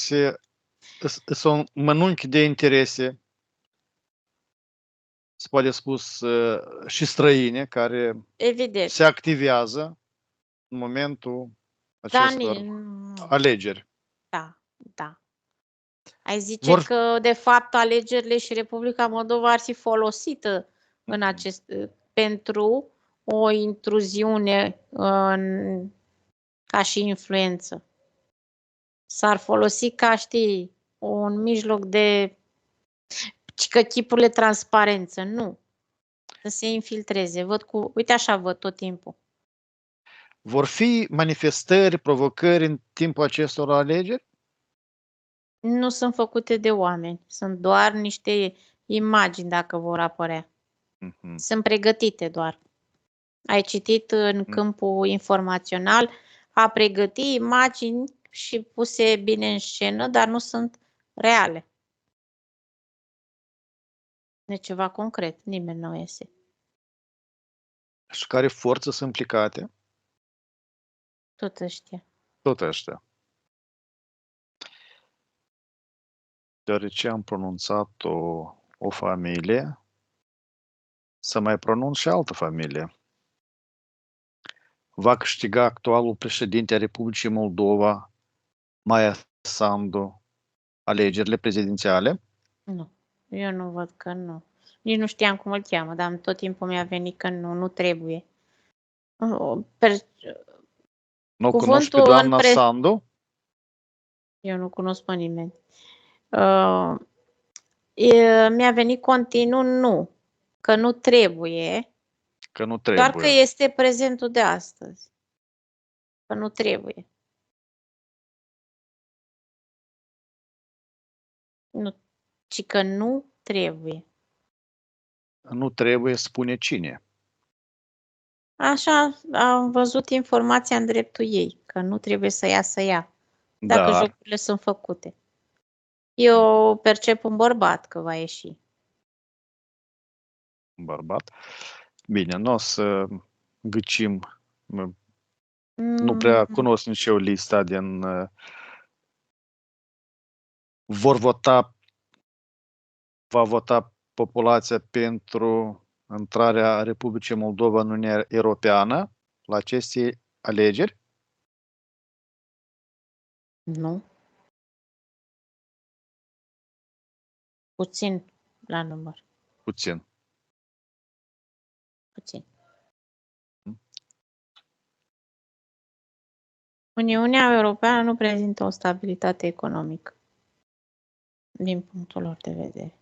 sunt mănunchi de interese, se poate spus, și străine, care Evident. se activează în momentul acestor alegeri. Da. Ai zice că, de fapt, alegerile și Republica Moldova ar fi folosită în pentru o intruziune ca și influență. S-ar folosi ca, știi, un mijloc de chipurile transparență. Nu. Să se infiltreze. Uite așa văd tot timpul. Vor fi manifestări, provocări în timpul acestor alegeri? Nu sunt făcute de oameni. Sunt doar niște imagini, dacă vor apărea. Sunt pregătite doar. Ai citit în câmpul informațional, a pregăti imagini și puse bine în scenă, dar nu sunt reale. De ceva concret. Nimeni nu iese. Și care forțe sunt implicate? Tot ăștia. Tot ăștia. Deoarece am pronunțat o familie, să mai pronunț și altă familie. Va câștiga actualul președinte a Republicii Moldova, Maia Sandu, alegerile prezidențiale? Nu. Eu nu văd că nu. Nici nu știam cum îl cheamă, dar tot timpul mi-a venit că nu trebuie. Nu cunoști pe doamna Sandu? Eu nu cunosc pe nimeni. Mi-a venit continuu nu. Că nu trebuie. Că nu trebuie. Doar că este prezentul de astăzi. Că nu trebuie. Nu, ci că nu trebuie. Nu trebuie, spune cine? Așa am văzut informația în dreptul ei, că nu trebuie să ea. Dacă jocurile sunt făcute. Eu percep un bărbat că va ieși. Un bărbat? Bine, nu o să gâcim. Nu prea cunosc nici eu lista din... Va vota populația pentru intrarea Republicii Moldova în Uniunea Europeană la aceste alegeri? Nu. Puțin la număr. Puțin. Uniunea Europeană nu prezintă o stabilitate economică, din punctul lor de vedere.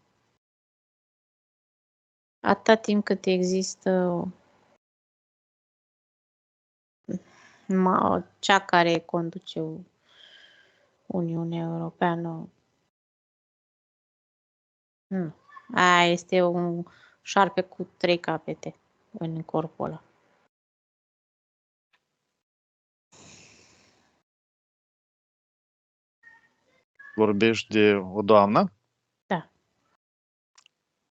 Atâta timp cât există cea care conduce Uniunea Europeană, nu. Aia este un șarpe cu 3 capete în corpul ăla. Vorbești de o doamnă? Da.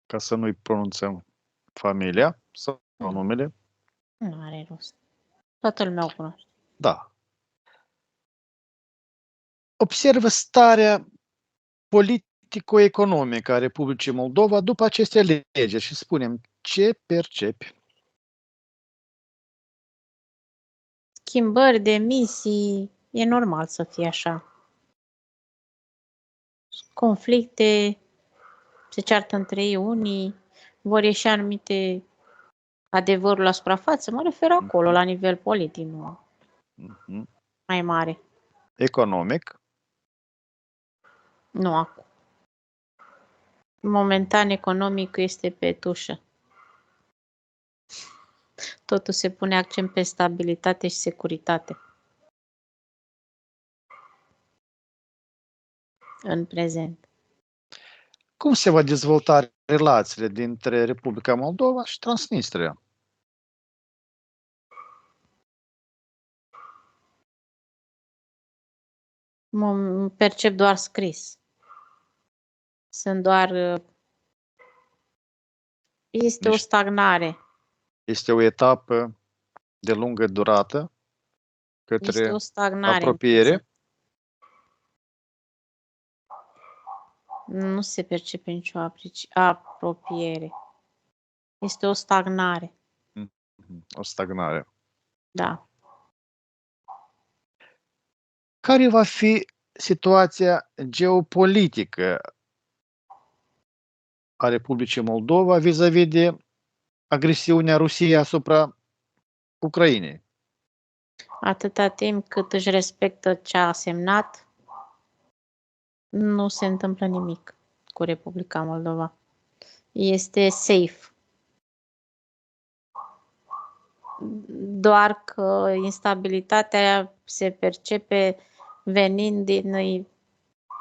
Ca să nu-i pronunțăm familia sau numele? Nu are rost. Toată lumea o cunoaște. Da. Observă starea politico-economică a Republicii Moldova după aceste alegeri și spunem ce percepi. Schimbări, demisii, e normal să fie așa. Conflicte, se ceartă între ei, unii vor ieși anumite adevărul la suprafață, mă refer acolo, la nivel politic, nu mai mare. Economic? Nu acum. Momentan economic este pe tușă. Totul se pune accent pe stabilitate și securitate. În prezent. Cum se va dezvolta relațiile dintre Republica Moldova și Transnistria? Percep doar scris. Sunt doar... Este o stagnare. Este o etapă de lungă durată Este către o stagnare. apropiere. Nu se percepe nicio apropiere. Este o stagnare. O stagnare. Da. Care va fi situația geopolitică a Republicii Moldova vis-a-vis de agresiunea Rusiei asupra Ucrainei? Atâta timp cât își respectă ce a semnat, nu se întâmplă nimic cu Republica Moldova. Este safe. Doar că instabilitatea se percepe venind din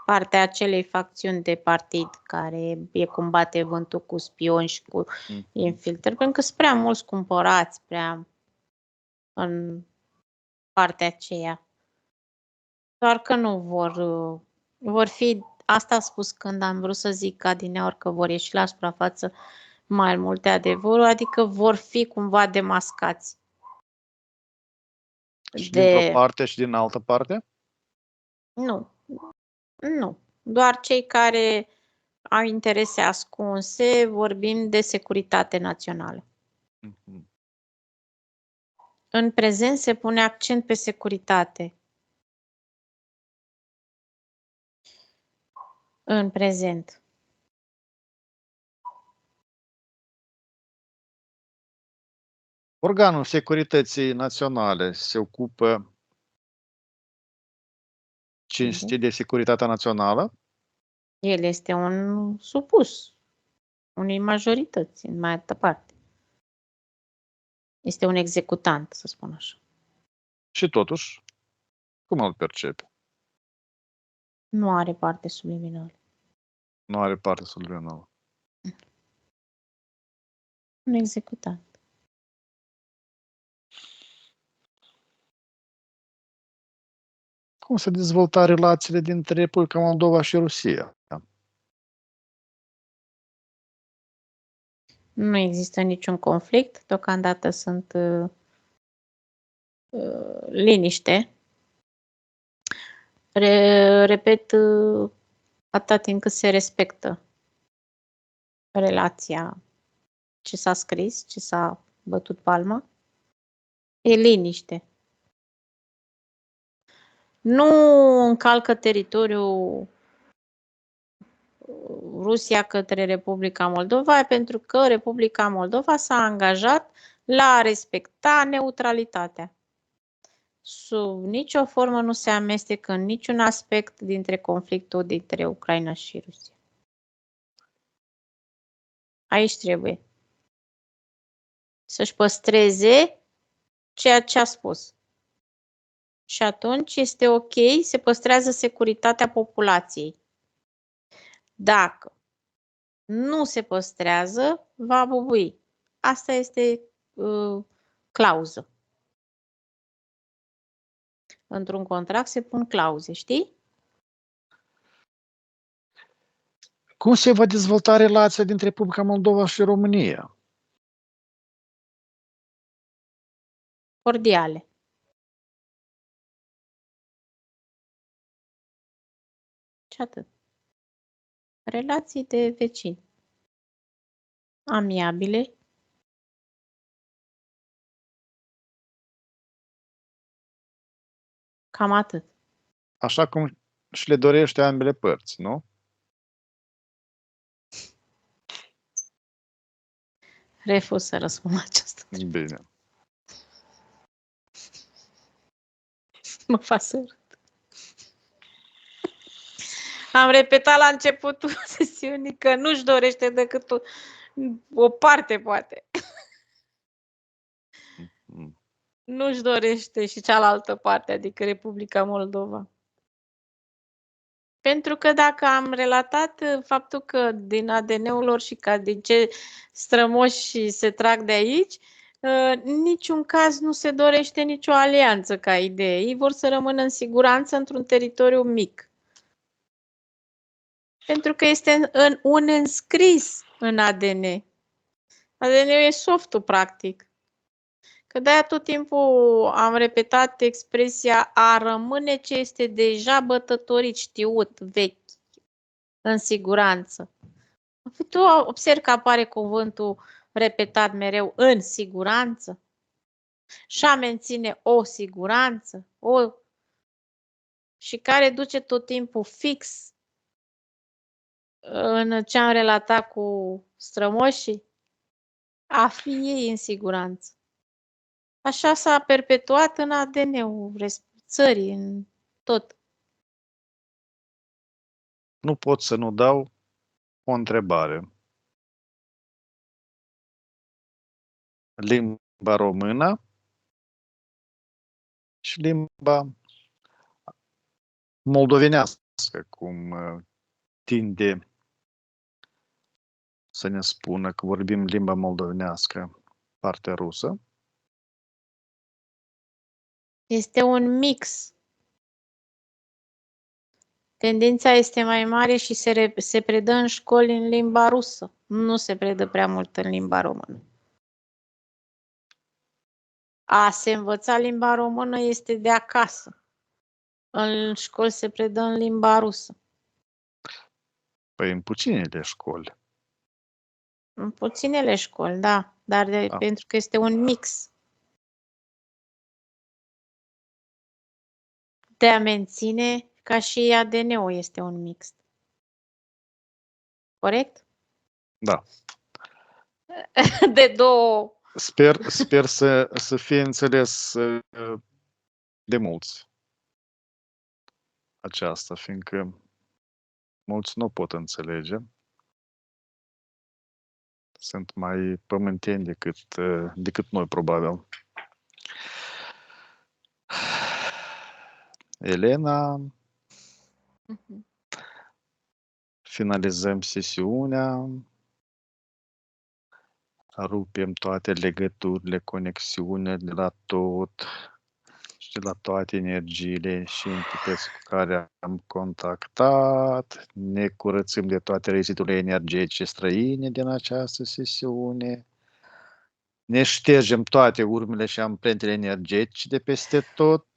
partea acelei facțiuni de partid care e cum bate vântul cu spioni și cu infiltrări, pentru că sunt prea mulți cumpărați în partea aceea. Doar că nu vor fi, asta a spus când am vrut să zic adineaori că vor ieși la suprafață mai multe adevăruri, adică vor fi cumva demascați. Și dintr-o parte și din altă parte? Nu. Doar cei care au interese ascunse, vorbim de securitate națională. În prezent se pune accent pe securitate. În prezent. Organul Securității Naționale se ocupă cinstit de securitatea națională? El este un supus unei majorități, în mai altă parte. Este un executant, să spun așa. Și totuși, cum îl percepe? Nu are parte subliminală. Nu are parte subliminală. Un executant. Cum se dezvolta relațiile dintre Republica Moldova și Rusia? Nu există niciun conflict. Deocamdată sunt liniște. Repet, atâta timp cât se respectă relația, ce s-a scris, ce s-a bătut palma, e liniște. Nu încalcă teritoriul Rusia către Republica Moldova, pentru că Republica Moldova s-a angajat la a respecta neutralitatea. Sub nicio formă nu se amestecă în niciun aspect dintre conflictul dintre Ucraina și Rusia. Aici trebuie să-și păstreze ceea ce a spus. Și atunci este ok, se păstrează securitatea populației. Dacă nu se păstrează, va bubui. Asta este clauză. Într-un contract se pun clauze, știi? Cum se va dezvolta relația dintre Republica Moldova și România? Cordiale. Și atât. Relații de vecini. Amiabile. Cam atât. Așa cum și le dorește ambele părți, nu? Refuz să răspund la această întrebare. Bine. Mă fac să râd. Am repetat la începutul sesiunii că nu-și dorește decât o parte, poate. Nu-și dorește și cealaltă parte, adică Republica Moldova. Pentru că dacă am relatat faptul că din ADN-ul lor și ca din ce strămoși se trag de aici, în niciun caz nu se dorește nicio alianță ca idee. Ei vor să rămână în siguranță într-un teritoriu mic. Pentru că este un înscris în ADN. ADN-ul e softul, practic. Că de-aia tot timpul am repetat expresia a rămâne ce este deja bătătorit, știut, vechi, în siguranță. Tu observi că apare cuvântul repetat mereu în siguranță și a menține o siguranță, și care duce tot timpul fix în ce am relatat cu strămoșii, a fi ei în siguranță. Așa s-a perpetuat în ADN-ul țării, în tot. Nu pot să nu dau o întrebare. Limba română și limba moldovenească, cum tinde să ne spună că vorbim limba moldovenească, partea rusă. Este un mix. Tendința este mai mare și se predă în școli în limba rusă. Nu se predă prea mult în limba română. A se învăța limba română este de acasă. În școli se predă în limba rusă. Păi în puținele școli. În puținele școli, da. Dar pentru că este un mix. De a menține, ca și ADN-ul este un mix. Corect? Da. De două. Sper să fie înțeles de mulți aceasta, fiindcă mulți nu pot înțelege. Sunt mai pământeni decât noi, probabil. Elena, finalizăm sesiunea, rupem toate legăturile, conexiunile de la tot și de la toate energiile și entități cu care am contactat, ne curățăm de toate rezidurile energetice străine din această sesiune, ne ștergem toate urmele și amprentele energetice de peste tot,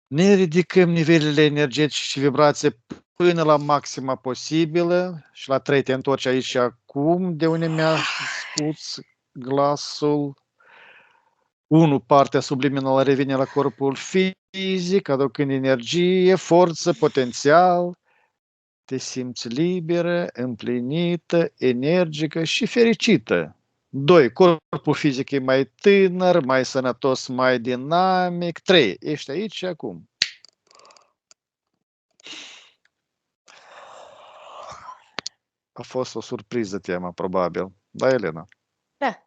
ne ridicăm nivelele energetice și vibrație până la maxima posibilă și la 3 te întorci aici și acum, de unde mi-a spus glasul. 1. Partea subliminală revine la corpul fizic, aducând energie, forță, potențial. Te simți liberă, împlinită, energică și fericită. 2. Corpul fizic e mai tânăr, mai sănătos, mai dinamic. 3. Ești aici și acum. A fost o surpriză tema, probabil. Da, Elena? Da.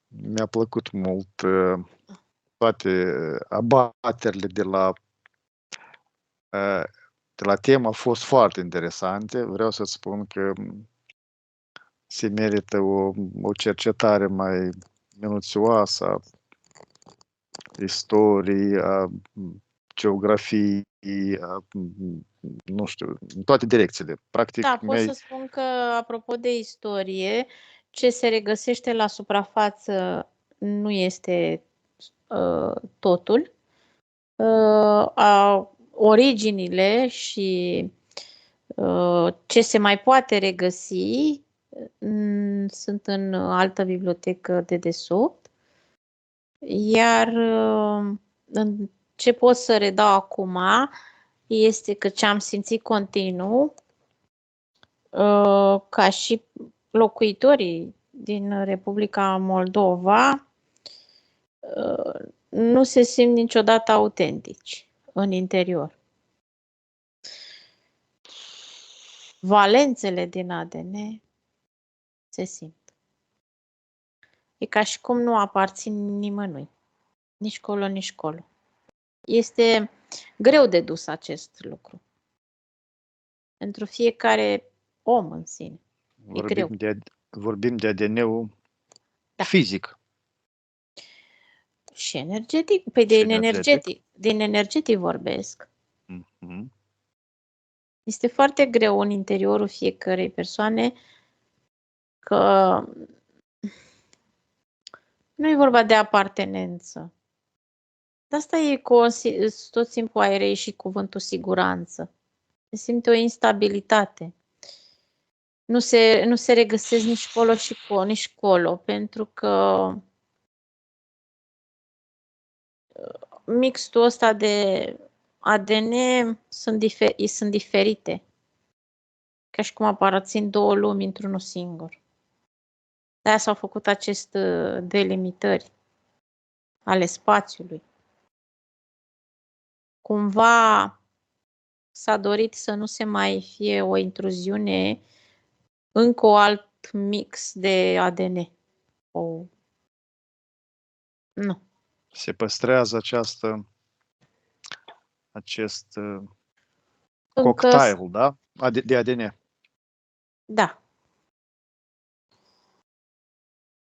Mi-a plăcut mult toate abaterile de la temă au fost foarte interesante. Vreau să spun că se merită o cercetare mai minuțioasă a istoriei, a geografiei, nu știu, în toate direcțiile. Practic, Da, pot să spun că, apropo de istorie, ce se regăsește la suprafață nu este totul. Originile și ce se mai poate regăsi sunt în altă bibliotecă de desubt. Iar ce pot să redau acum este că ce am simțit continuu, ca și locuitorii din Republica Moldova, nu se simt niciodată autentici în interior. Valențele din ADN se simt. E ca și cum nu aparțin nimănui. Nici colo, nici colo. Este greu de dus acest lucru. Pentru fiecare om în sine. Vorbim de ADN-ul fizic. Și energetic. Păi din energetic vorbesc. Este foarte greu în interiorul fiecărei persoane că nu e vorba de apartenență. De asta e tot timpul a reieșit cuvântul siguranță. Se simte o instabilitate. Nu se regăsesc nici colo și nici colo, pentru că mixul ăsta de ADN sunt diferite. Ca și cum aparțin două lumi într-unul singur. De-aia s-au făcut aceste delimitări ale spațiului. Cumva s-a dorit să nu se mai fie o intruziune, încă o alt mix de ADN. Nu. Se păstrează acest cocktail, da? De ADN. Da.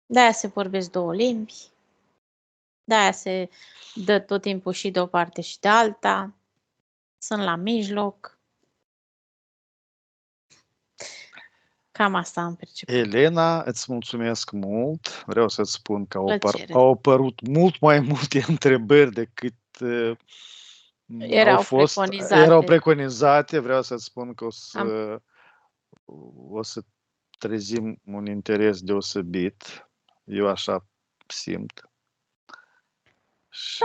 De-aia se vorbesc două limbi. De-aia se dă tot timpul și de o parte și de alta. Sunt la mijloc. Cam asta am perceput. Elena, îți mulțumesc mult. Vreau să-ți spun că au apărut mult mai multe întrebări decât erau preconizate. Vreau să-ți spun că o să trezim un interes deosebit. Eu așa simt. Și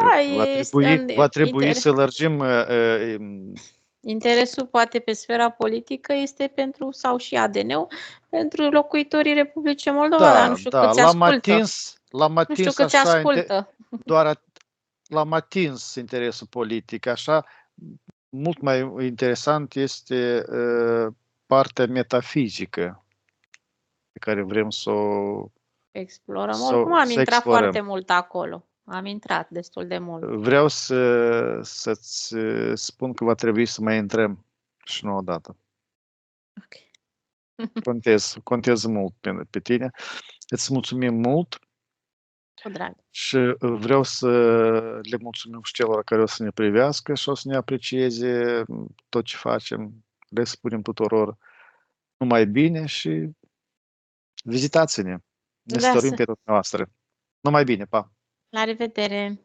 va trebui să lărgim. Interesul poate pe sfera politică este sau și ADN-ul pentru locuitorii Republicii Moldova, dar nu știu câți ascultă. Nu știu câți ascultă. Doar l-am atins interesul politic. Așa, mult mai interesant este partea metafizică pe care vrem să o explorăm. Oricum am intrat foarte mult acolo. Am intrat destul de mult. Vreau să-ți spun că va trebui să mai intrăm și nu odată. Ok. Contez mult pe tine. Îți mulțumim mult. Cu drag. Și vreau să le mulțumim și celor care o să ne privească și o să ne aprecieze tot ce facem. Le spunem tuturor numai bine și vizitați-ne. Ne stărim pe dumneavoastră. Numai bine, pa! La revedere!